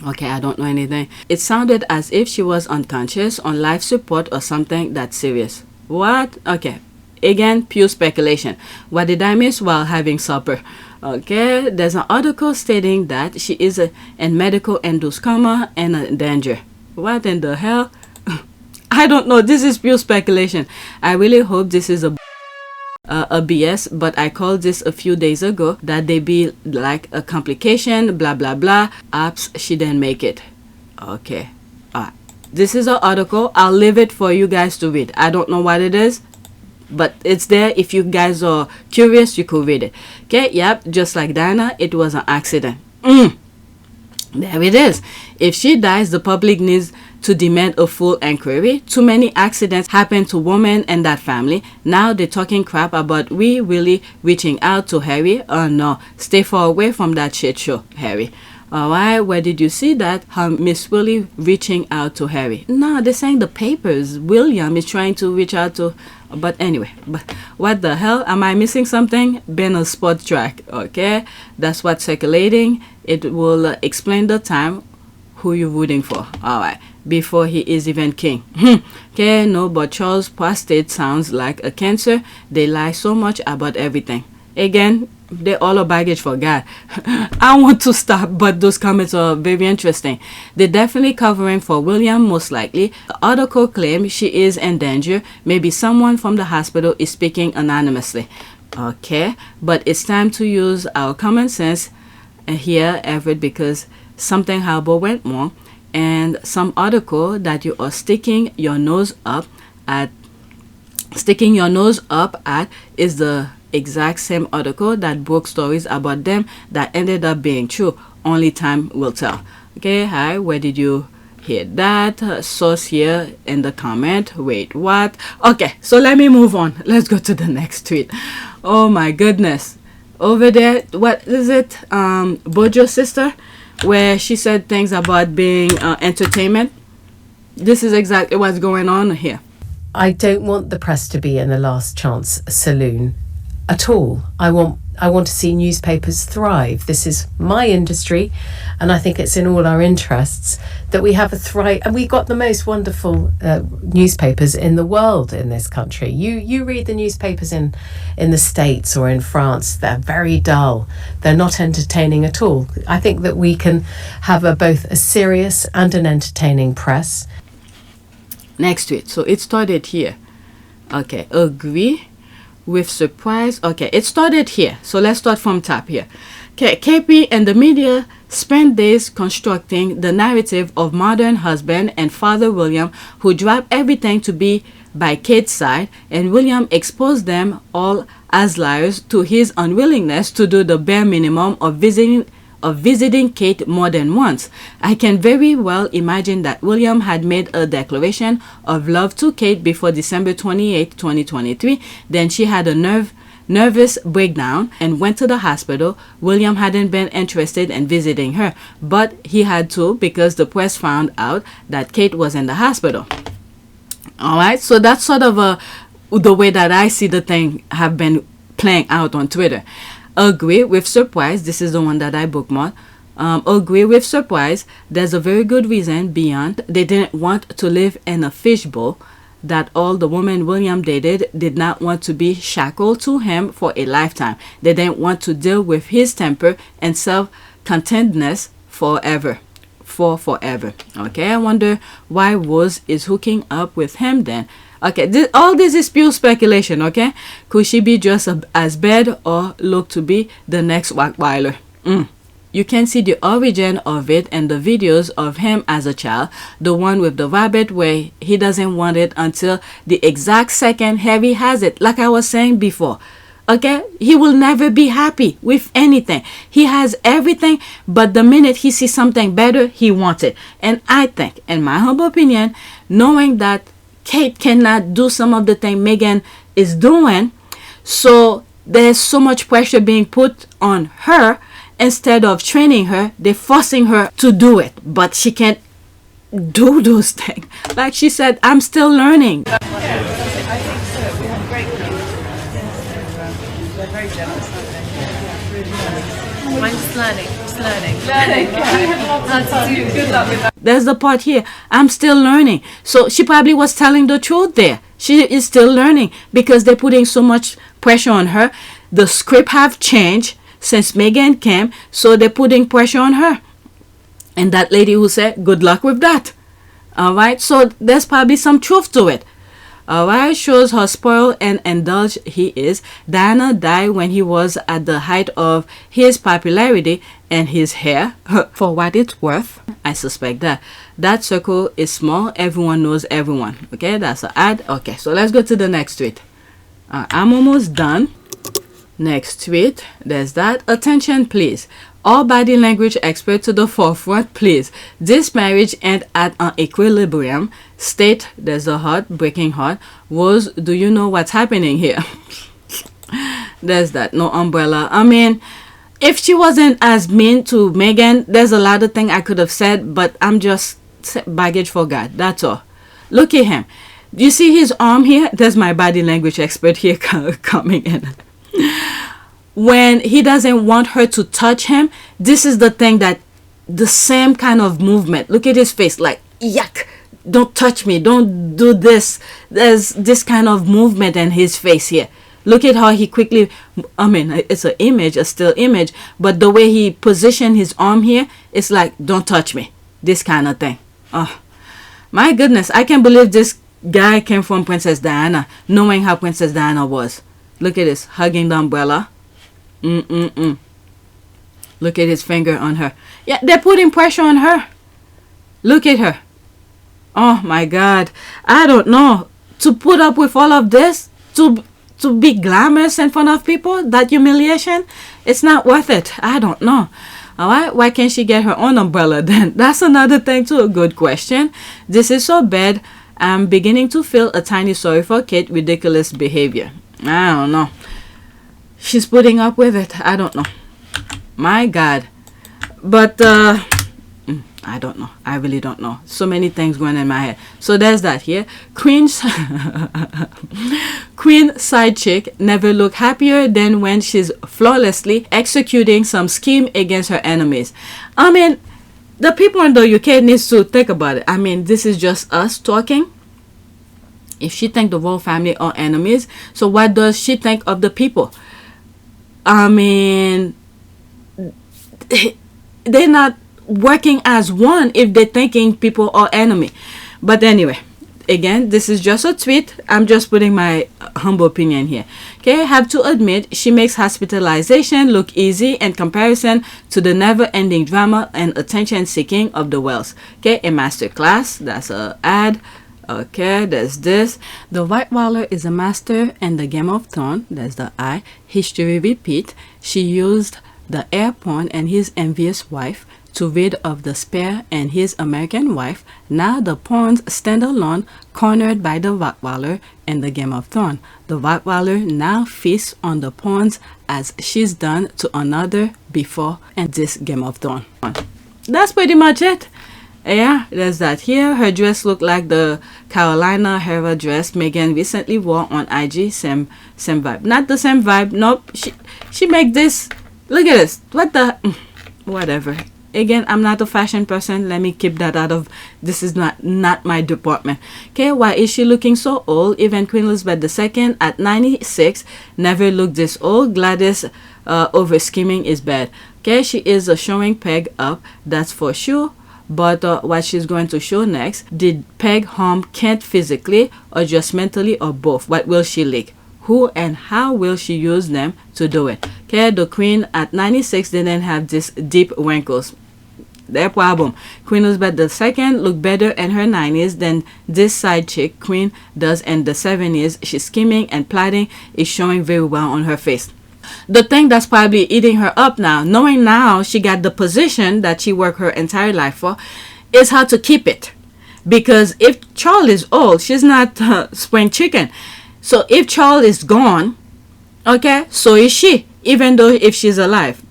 Okay, I don't know anything. It sounded as if she was unconscious, on life support or something that serious. What? Okay. Again, pure speculation. What did I miss while having supper? Okay, there's an article stating that she is in medical induced coma and in danger. What in the hell? I don't know. This is pure speculation. I really hope this is a BS, but I called this a few days ago that they be like a complication, blah blah blah. Apps, she didn't make it. Okay. This is an article. I'll leave it for you guys to read. I don't know what it is, but it's there. If you guys are curious, you could read it. Okay, yep, just like Diana, it was an accident. There it is. If she dies, the public needs to demand a full inquiry. Too many accidents happen to women in that family. Now they're talking crap about we really reaching out to Harry. Oh no, stay far away from that shit show, Harry. Alright, where did you see that? How Miss Willie reaching out to Harry? No, they're saying the papers. William is trying to reach out to... But anyway, but what the hell? Am I missing something? Been a sport track, okay? That's what's circulating. It will explain the time who you're rooting for. Alright, before he is even king. Okay, no, but Charles' prostate sounds like a cancer. They lie so much about everything. Again, They all are baggage for God. I want to stop, but those comments are very interesting. They're definitely covering for William, most likely. The article claims she is in danger. Maybe someone from the hospital is speaking anonymously. Okay, but it's time to use our common sense here, Everett, because something horrible went wrong, and some article that you are sticking your nose up at is the exact same article that broke stories about them that ended up being true. Only time will tell. Okay, hi, where did you hear that? Source here in the comment. Wait, what? Okay, so let me move on. Let's go to the next tweet. Oh my goodness. Over there, what is it? Bojo's sister, where she said things about being entertainment. This is exactly what's going on here. I don't want the press to be in the last chance saloon at all. I want to see newspapers thrive. This is my industry, and I think it's in all our interests that we have a thrive. And we got the most wonderful newspapers in the world in this country. You read the newspapers in the States or in France. They're very dull. They're not entertaining at all. I think that we can have both a serious and an entertaining press. Next tweet. So it started here. Okay, agree with surprise. Okay, it started here. So let's start from top here. Okay, KP and the media spent days constructing the narrative of modern husband and father William, who dropped everything to be by Kate's side, and William exposed them all as liars to his unwillingness to do the bare minimum of visiting Kate more than once. I can very well imagine that William had made a declaration of love to Kate before December 28, 2023. Then she had a nervous breakdown and went to the hospital. William hadn't been interested in visiting her, but he had to because the press found out that Kate was in the hospital. Alright, so that's sort of the way that I see the thing have been playing out on Twitter. Agree with surprise. This is the one that I bookmarked. Agree with surprise. There's a very good reason beyond. They didn't want to live in a fishbowl. That all the women William dated did not want to be shackled to him for a lifetime. They didn't want to deal with his temper and self-contentedness forever. Okay, I wonder why Rose is hooking up with him then. Okay, all this is pure speculation, okay? Could she be just as bad or look to be the next Rottweiler? You can see the origin of it in the videos of him as a child. The one with the rabbit where he doesn't want it until the exact second Harry has it. Like I was saying before. Okay, he will never be happy with anything. He has everything, but the minute he sees something better, he wants it. And I think, in my humble opinion, knowing that Kate cannot do some of the thing Meghan is doing, so there's so much pressure being put on her. Instead of training her, they're forcing her to do it, but she can't do those things. Like she said, I'm still learning. I think so. We have great news. We're very generous. I'm just learning. How to do. Good luck with that. There's the part here. I'm still learning. So she probably was telling the truth there. She is still learning because they're putting so much pressure on her. The script have changed since Meghan came, so they're putting pressure on her. And that lady who said, good luck with that. Alright, so there's probably some truth to it. Alright, shows how spoiled and indulged he is. Diana died when he was at the height of his popularity, and his hair, for what it's worth, I suspect that circle is small. Everyone knows everyone. Okay, that's an ad. Okay, so let's go to the next tweet. I'm almost done. Next tweet, there's that. Attention please. All body language experts to the forefront, please. This marriage ain't at an equilibrium. State, there's a heart, breaking heart. Rose, do you know what's happening here? There's that. No umbrella. I mean, if she wasn't as mean to Meghan, there's a lot of things I could have said, but I'm just baggage for God. That's all. Look at him. Do you see his arm here? There's my body language expert here coming in. When he doesn't want her to touch him, this is the thing that the same kind of movement. Look at his face, like, yuck, don't touch me, don't do this. There's this kind of movement in his face here. Look at how he quickly, I mean, it's an image, a still image, but the way he positioned his arm here, it's like, don't touch me, this kind of thing. Oh, my goodness, I can't believe this guy came from Princess Diana, knowing how Princess Diana was. Look at this, hugging the umbrella. Look at his finger on her. Yeah, they're putting pressure on her. Look at her. Oh my God, I don't know. To put up with all of this, to be glamorous in front of people, that humiliation, it's not worth it. I don't know. All right, why can't she get her own umbrella then? That's another thing too, a good question. This is so bad. I'm beginning to feel a tiny sorry for Kate ridiculous behavior. I don't know. She's putting up with it. I don't know. My God. But I don't know. I really don't know. So many things going in my head. So there's that here. Queen side chick never look happier than when she's flawlessly executing some scheme against her enemies. I mean, the people in the UK needs to think about it. I mean, this is just us talking. If she think the royal family are enemies, so what does she think of the people? I mean, they're not working as one if they're thinking people are enemy. But anyway, again, this is just a tweet. I'm just putting my humble opinion here. Okay, I have to admit, she makes hospitalization look easy in comparison to the never-ending drama and attention-seeking of the Wells. Okay, a master class. That's a ad. Okay, there's this. The White Walker is a master in the Game of Thrones. There's the I. History repeat. She used the heir pawn and his envious wife to rid of the spare and his American wife. Now the pawns stand alone, cornered by the White Walker in the Game of Thrones. The White Walker now feasts on the pawns as she's done to another before in this Game of Thrones. That's pretty much it. Yeah, there's that here. Her dress looked like the Carolina Herrera dress Megan recently wore on IG. Same vibe. Not the same vibe. Nope. She make this. Look at this. What the? Whatever. Again, I'm not a fashion person. Let me keep that out of. This is not my department. Okay, why is she looking so old? Even Queen Elizabeth II at 96 never looked this old. Gladys over scheming is bad. Okay, she is a showing Peg up. That's for sure. But what she's going to show next, did Peg harm Kent physically or just mentally or both? What will she leak? Who and how will she use them to do it? Okay, the Queen at 96 didn't have these deep wrinkles. Their problem. Queen Elizabeth II looked better in her 90s than this side chick Queen does in the 70s. She's scheming and plotting is showing very well on her face. The thing that's probably eating her up now, knowing now she got the position that she worked her entire life for, is how to keep it. Because if Charles is old, she's not spring chicken. So if Charles is gone, okay, so is she, even though if she's alive.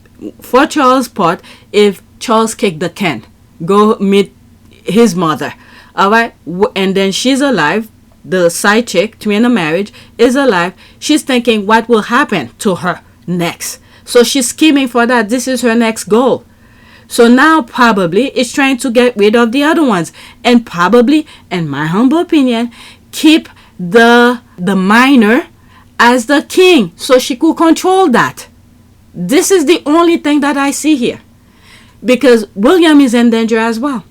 For Charles' part, if Charles kicked the can, go meet his mother, all right, and then she's alive, the side chick, twin of marriage, is alive, she's thinking what will happen to her next. So she's scheming for that. This is her next goal. So now probably it's trying to get rid of the other ones. And probably, in my humble opinion, keep the minor as the king. So she could control that. This is the only thing that I see here. Because William is in danger as well.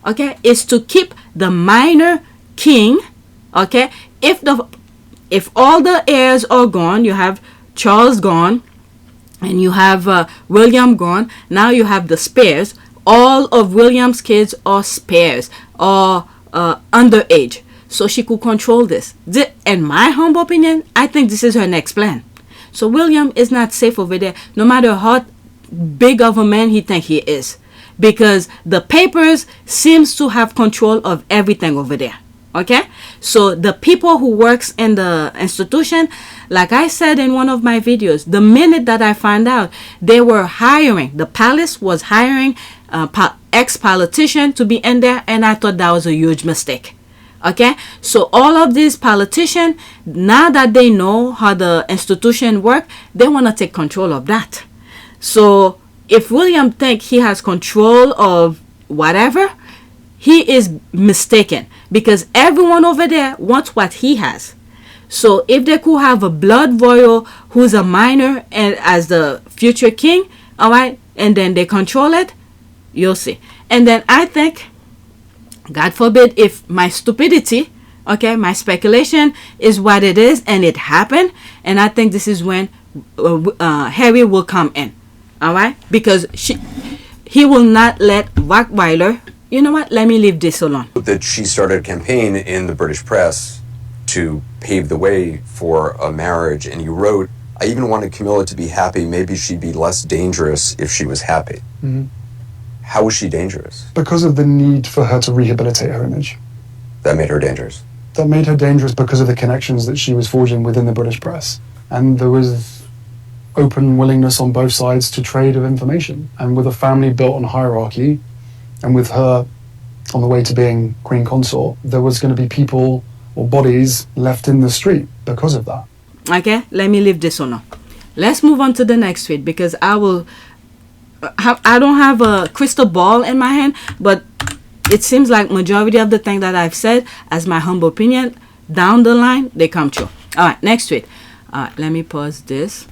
Okay? It's to keep the minor king. Okay, if all the heirs are gone, you have Charles gone, and you have William gone. Now you have the spares. All of William's kids are spares or underage, so she could control this. In my humble opinion, I think this is her next plan. So William is not safe over there, no matter how big of a man he think he is, because the papers seems to have control of everything over there. Okay, so the people who works in the institution, like I said in one of my videos, the minute that I found out they were hiring, the palace was hiring ex-politician to be in there, and I thought that was a huge mistake. Okay, so all of these politicians, now that they know how the institution work, they want to take control of that. So if William think he has control of whatever, he is mistaken, because everyone over there wants what he has. So if they could have a blood royal who's a minor and as the future king, all right, and then they control it, you'll see. And then I think, God forbid, if my stupidity, okay, my speculation is what it is and it happened, and I think this is when Harry will come in, all right, because he will not let Rottweiler. You know what? Let me leave this alone. That she started a campaign in the British press to pave the way for a marriage, and you wrote, I even wanted Camilla to be happy. Maybe she'd be less dangerous if she was happy. Mm-hmm. How was she dangerous? Because of the need for her to rehabilitate her image. That made her dangerous. That made her dangerous because of the connections that she was forging within the British press. And there was open willingness on both sides to trade of information. And with a family built on hierarchy, and with her on the way to being queen consort, there was going to be people or bodies left in the street because of that. Okay, let me leave this alone. Let's move on to the next tweet, because I don't have a crystal ball in my hand, but it seems like majority of the things that I've said, as my humble opinion, down the line, they come true. All right, next tweet. Let me pause this.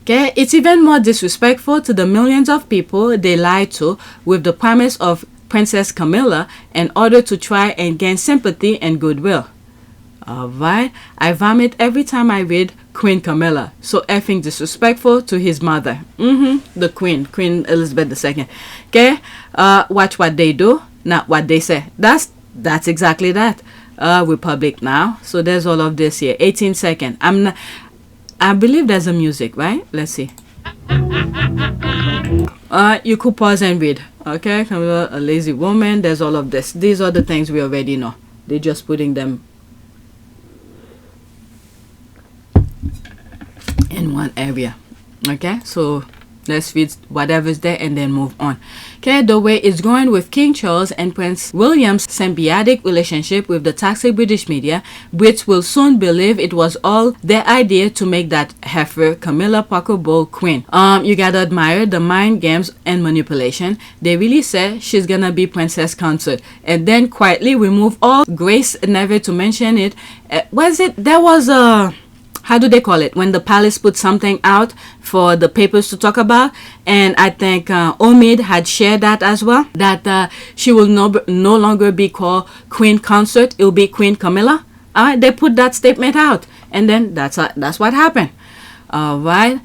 Okay, it's even more disrespectful to the millions of people they lied to with the promise of Princess Camilla in order to try and gain sympathy and goodwill. Alright, I vomit every time I read Queen Camilla. So effing disrespectful to his mother. The Queen Elizabeth II. Okay, watch what they do, not what they say. That's exactly that. Republic now. So there's all of this here. 18 seconds. I believe there's a music, right? Let's see. You could pause and read. Okay, Camilla, a lazy woman. There's all of this. These are the things we already know. They're just putting them in one area. Okay, so let's read whatever's there and then move on. Okay, the way it's going with King Charles and Prince William's symbiotic relationship with the toxic British media, Brits will soon believe it was all their idea to make that heifer Camilla Parker Bowles queen. You gotta admire the mind games and manipulation. They really say she's gonna be princess consort, and then quietly remove all grace, never to mention it. There was a, how do they call it, when the palace put something out for the papers to talk about, and I think Omid had shared that as well, that she will no longer be called Queen Consort, it will be Queen Camilla. They put that statement out, and then that's what happened. Alright,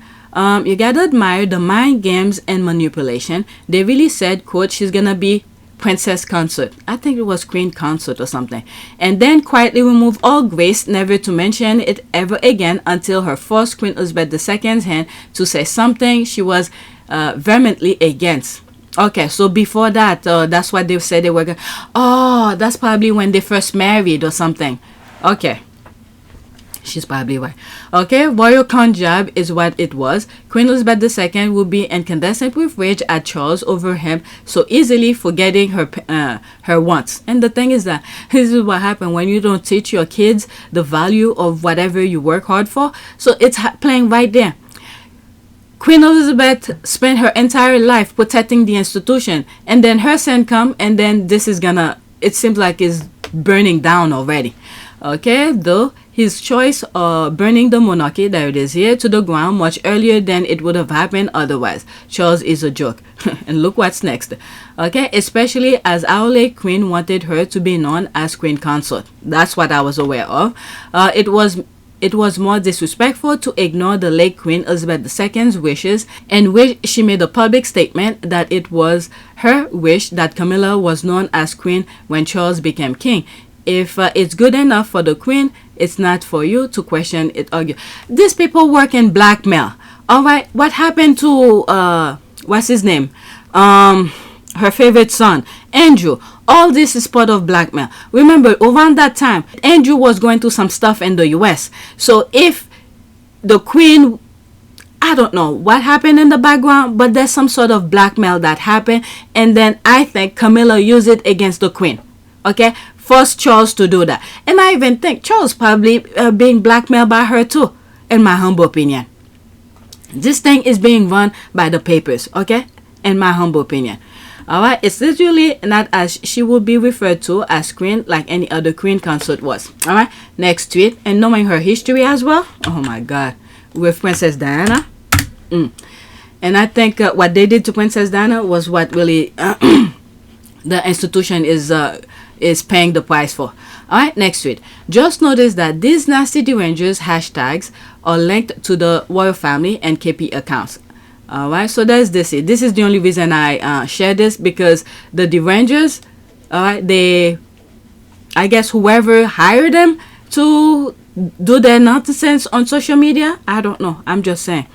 you gotta admire the mind games and manipulation. They really said, quote, she's gonna be princess consort. I think it was queen consort or something. And then quietly remove all grace, never to mention it ever again until her forced Queen Elizabeth II's hand to say something she was vehemently against. Okay, so before that, that's what they said they were going. Oh, that's probably when they first married or something. Okay. She's probably right. Okay, royal con job is what it was. Queen Elizabeth II will be incandescent with rage at Charles over him so easily forgetting her wants. And the thing is that this is what happens when you don't teach your kids the value of whatever you work hard for. So it's playing right there. Queen Elizabeth spent her entire life protecting the institution, and then her son come, and then this is gonna, it seems like it's burning down already. Okay, though his choice of burning the monarchy, there it is here, to the ground much earlier than it would have happened otherwise. Charles is a joke. And look what's next. Okay, especially as our late queen wanted her to be known as queen consort. That's what I was aware of. It was more disrespectful to ignore the late Queen Elizabeth II's wishes, and which she made a public statement that it was her wish that Camilla was known as queen when Charles became king. If it's good enough for the queen, it's not for you to question it. Argue. These people work in blackmail. All right, what happened to what's his name? Her favorite son, Andrew. All this is part of blackmail. Remember, around that time, Andrew was going through some stuff in the US. So if the queen, I don't know what happened in the background, but there's some sort of blackmail that happened, and then I think Camilla used it against the queen. Okay, forced Charles to do that. And I even think Charles probably being blackmailed by her too, in my humble opinion. This thing is being run by the papers, okay, in my humble opinion. All right, it's literally not as she would be referred to as queen like any other queen consort was. All right, next tweet. And knowing her history as well, oh my god, with Princess Diana. And I think what they did to Princess Diana was what really the institution is paying the price for. All right, next tweet. Just notice that these nasty derangers hashtags are linked to the royal family and KP accounts. All right, so there's this. This is the only reason I share this, because the derangers, all right, I guess whoever hired them to do their nonsense on social media, I don't know. I'm just saying.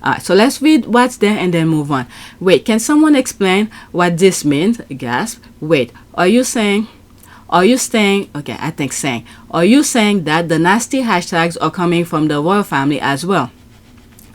All right, so let's read what's there and then move on. Wait, can someone explain what this means? Gasp. Wait, are you saying, okay, I think saying, are you saying that the nasty hashtags are coming from the royal family as well?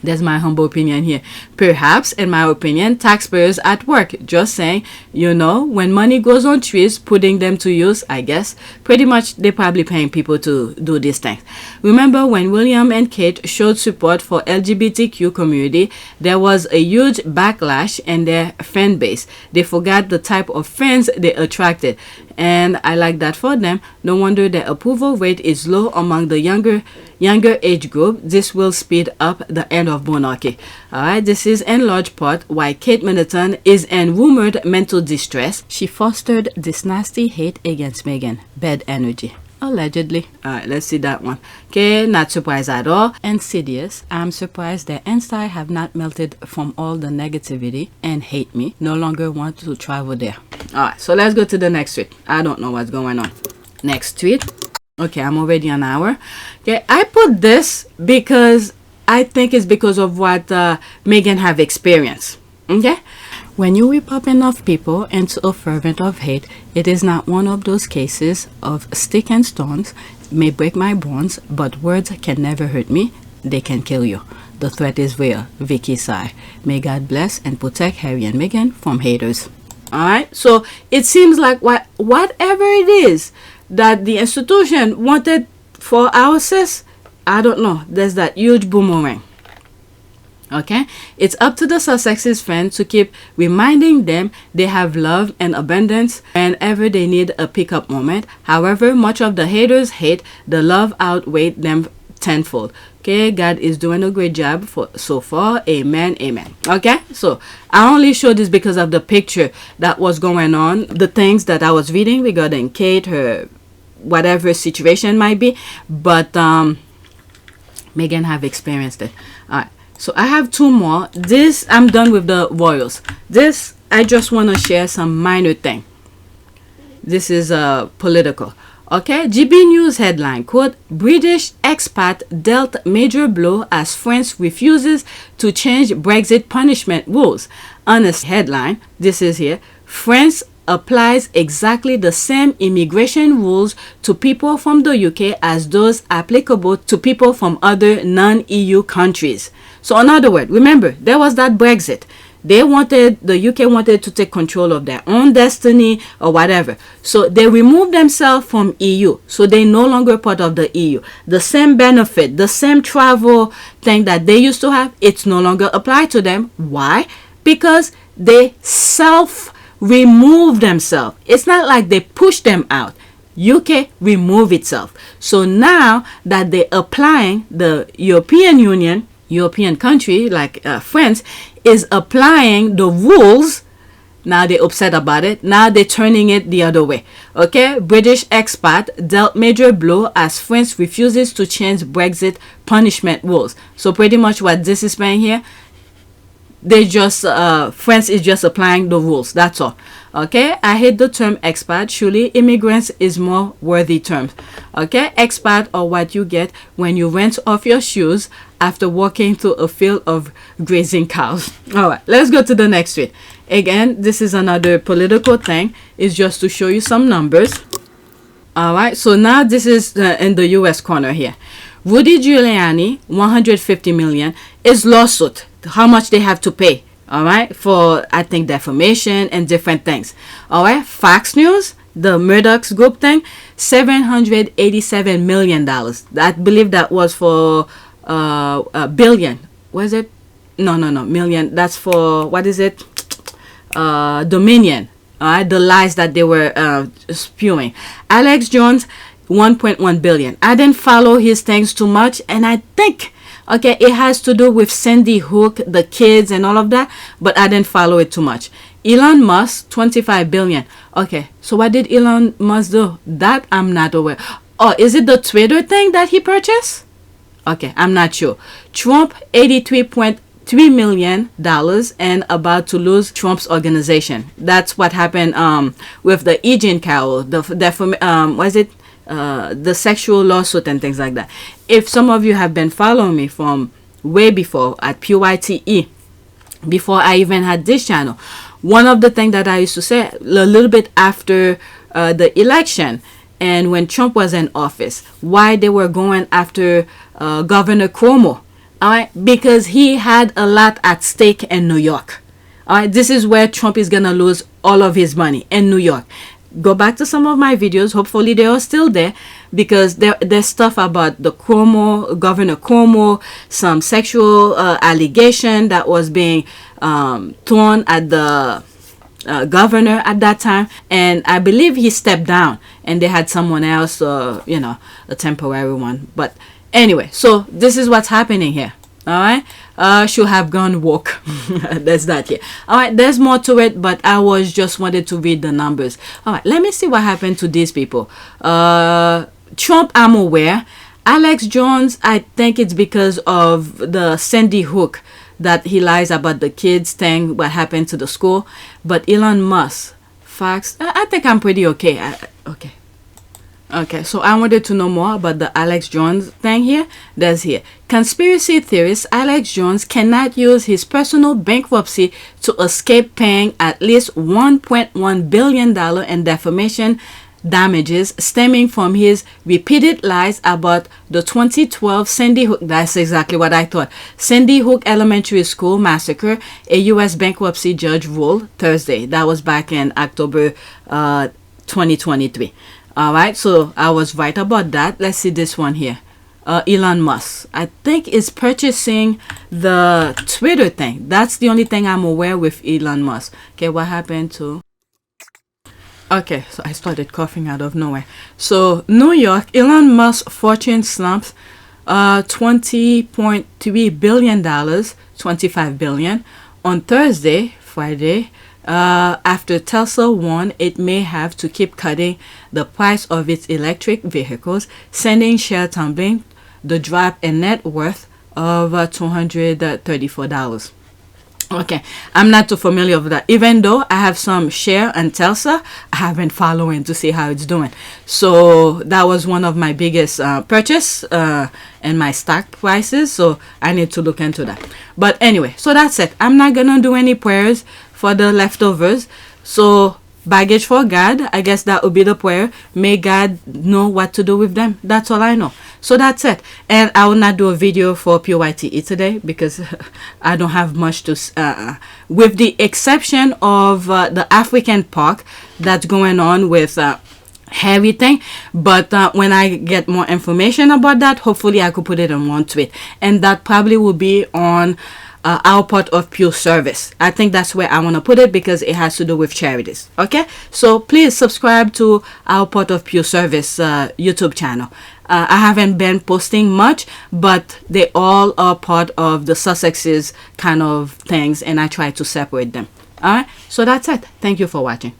That's my humble opinion here. Perhaps, in my opinion, taxpayers at work. Just saying, you know, when money goes on trees, putting them to use, I guess. Pretty much, they're probably paying people to do these things. Remember when William and Kate showed support for LGBTQ community, there was a huge backlash in their fan base. They forgot the type of fans they attracted. And I like that for them. No wonder the approval rate is low among the younger age group. This will speed up the end of monarchy. Alright, this is in large part why Kate Middleton is in rumored mental distress. She fostered this nasty hate against Meghan. Bad energy. Allegedly. Alright, let's see that one. Okay, not surprised at all. Insidious. I'm surprised that Insta have not melted from all the negativity and hate me. No longer want to travel there. Alright, so let's go to the next tweet. I don't know what's going on. Next tweet. Okay, I'm already an hour. Okay, I put this because I think it's because of what Meghan have experienced. Okay? When you whip up enough people into a fervent of hate, it is not one of those cases of stick and stones may break my bones, but words can never hurt me. They can kill you. The threat is real. Vicky sigh. May God bless and protect Harry and Meghan from haters. Alright, so it seems like whatever it is that the institution wanted for our sis, I don't know, there's that huge boomerang. Okay, it's up to the Sussex's fans to keep reminding them they have love and abundance whenever they need a pickup moment. However much of the haters hate, the love outweighed them tenfold. Okay, God is doing a great job so far. Amen, amen. Okay, so I only showed this because of the picture that was going on, the things that I was reading regarding Kate, her whatever situation might be, but Meghan have experienced it. All right. So I have two more. This, I'm done with the royals. This, I just want to share some minor thing. This is political. Okay, GB News headline, quote, British expat dealt major blow as France refuses to change Brexit punishment rules. Honest headline, this is here, France applies exactly the same immigration rules to people from the UK as those applicable to people from other non-EU countries. So in other words, remember, there was that Brexit. The UK wanted to take control of their own destiny or whatever. So they removed themselves from EU. So they're no longer part of the EU. The same benefit, the same travel thing that they used to have, it's no longer applied to them. Why? Because they remove themselves. It's not like they push them out. UK remove itself. So now that they're applying, the European country like France is applying the rules. Now they're upset about it. Now they're turning it the other way. Okay, British expat dealt major blow as France refuses to change Brexit punishment rules. So pretty much what this is saying here, they just France is just applying the rules. That's all. Okay, I hate the term expat. Surely immigrants is more worthy term. Okay, expat are what you get when you rent off your shoes after walking through a field of grazing cows. All right, let's go to the next tweet. Again, this is another political thing. It's just to show you some numbers. All right, so now this is in the US corner here. Rudy Giuliani, 150 million is lawsuit. How much they have to pay, all right, for I think defamation and different things. All right, Fox News, the Murdoch's group thing, $787 million. I believe that was for a billion. Was it? No, million. That's for, what is it? Dominion. All right, the lies that they were spewing. Alex Jones, 1.1 billion. I didn't follow his things too much, and I think, okay, it has to do with Sandy Hook, the kids, and all of that, but I didn't follow it too much. Elon Musk, 25 billion. Okay, so what did Elon Musk do? That I'm not aware. Oh, is it the Twitter thing that he purchased? Okay, I'm not sure. Trump, $83.3 million and about to lose Trump's organization. That's what happened with the Eugene Carroll, the sexual lawsuit and things like that. If some of you have been following me from way before at PYTE, before I even had this channel, one of the things that I used to say a little bit after the election and when Trump was in office, why they were going after Governor Cuomo. All right, because he had a lot at stake in New York. All right, this is where Trump is gonna lose all of his money in New York. Go back to some of my videos. Hopefully they are still there, because there's stuff about the Governor Cuomo, some sexual allegation that was being thrown at the governor at that time, and I believe he stepped down and they had someone else, a temporary one. But anyway, so this is what's happening here. All right, should have gone woke. There's that here. All right, there's more to it, but I was just wanted to read the numbers. All right, let me see what happened to these people. Trump, I'm aware. Alex Jones, I think it's because of the Sandy Hook that he lies about the kids thing, what happened to the school. But Elon Musk, facts, I think I'm pretty okay. Okay, so I wanted to know more about the Alex Jones thing here. There's here. Conspiracy theorist Alex Jones cannot use his personal bankruptcy to escape paying at least $1.1 billion in defamation damages stemming from his repeated lies about the 2012 Sandy Hook, that's exactly what I thought, Sandy Hook Elementary School massacre, a U.S. bankruptcy judge ruled Thursday. That was back in October 2023. All right, so I was right about that. Let's see this one here. Elon Musk, I think, is purchasing the Twitter thing. That's the only thing I'm aware with Elon Musk. Okay, what happened to... Okay, so I started coughing out of nowhere. So, New York, Elon Musk's fortune slumps $20.3 billion, $25 billion, on Thursday, Friday, after Tesla warned it may have to keep cutting the price of its electric vehicles, sending share tumbling, the drop in net worth of $234. Okay, I'm not too familiar with that. Even though I have some share in Tesla, I haven't following to see how it's doing. So that was one of my biggest purchase in my stock prices. So I need to look into that. But anyway, so that's it. I'm not gonna do any prayers for the leftovers. So baggage for God, I guess that would be the prayer. May God know what to do with them. That's all I know. So that's it. And I will not do a video for PYTE today because I don't have much to with the exception of the African park that's going on with everything. But when I get more information about that, hopefully I could put it on one tweet, and that probably will be on our part of pure service. I think that's where I want to put it because it has to do with charities. Okay, so please subscribe to our part of pure service YouTube channel. I haven't been posting much, but they all are part of the Sussex's kind of things, and I try to separate them. All right, so that's it. Thank you for watching.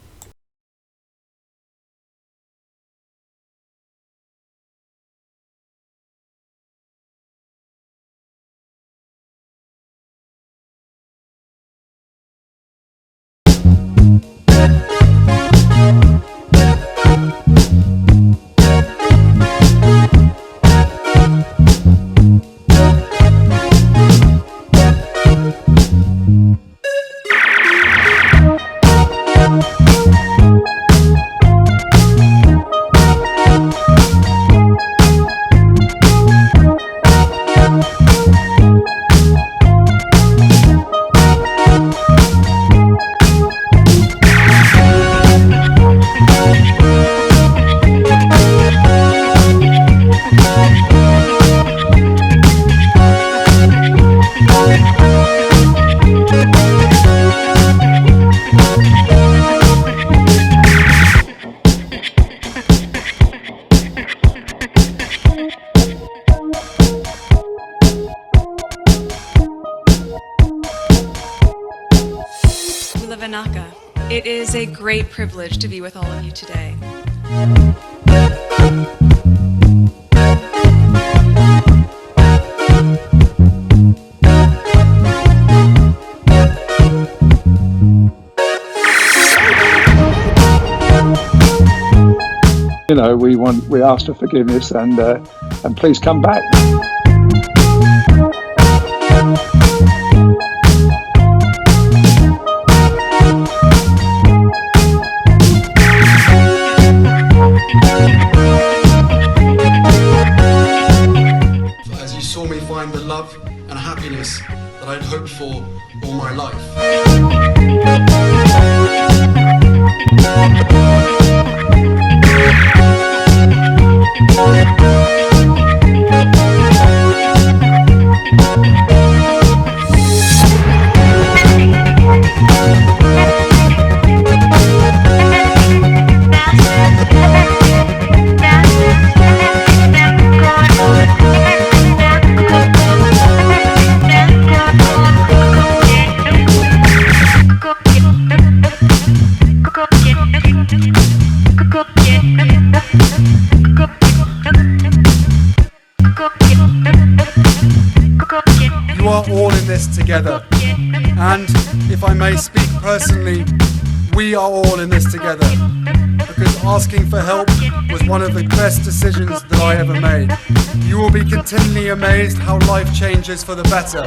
Alavanaka. It is a great privilege to be with all of you today. You know, we ask for forgiveness and please come back. As you saw me find the love and happiness that I'd hoped for all my life. You are all in this together. And if I may speak personally, we are all in this together. Because asking for help was one of the best decisions that I ever made. You will be continually amazed how life changes for the better.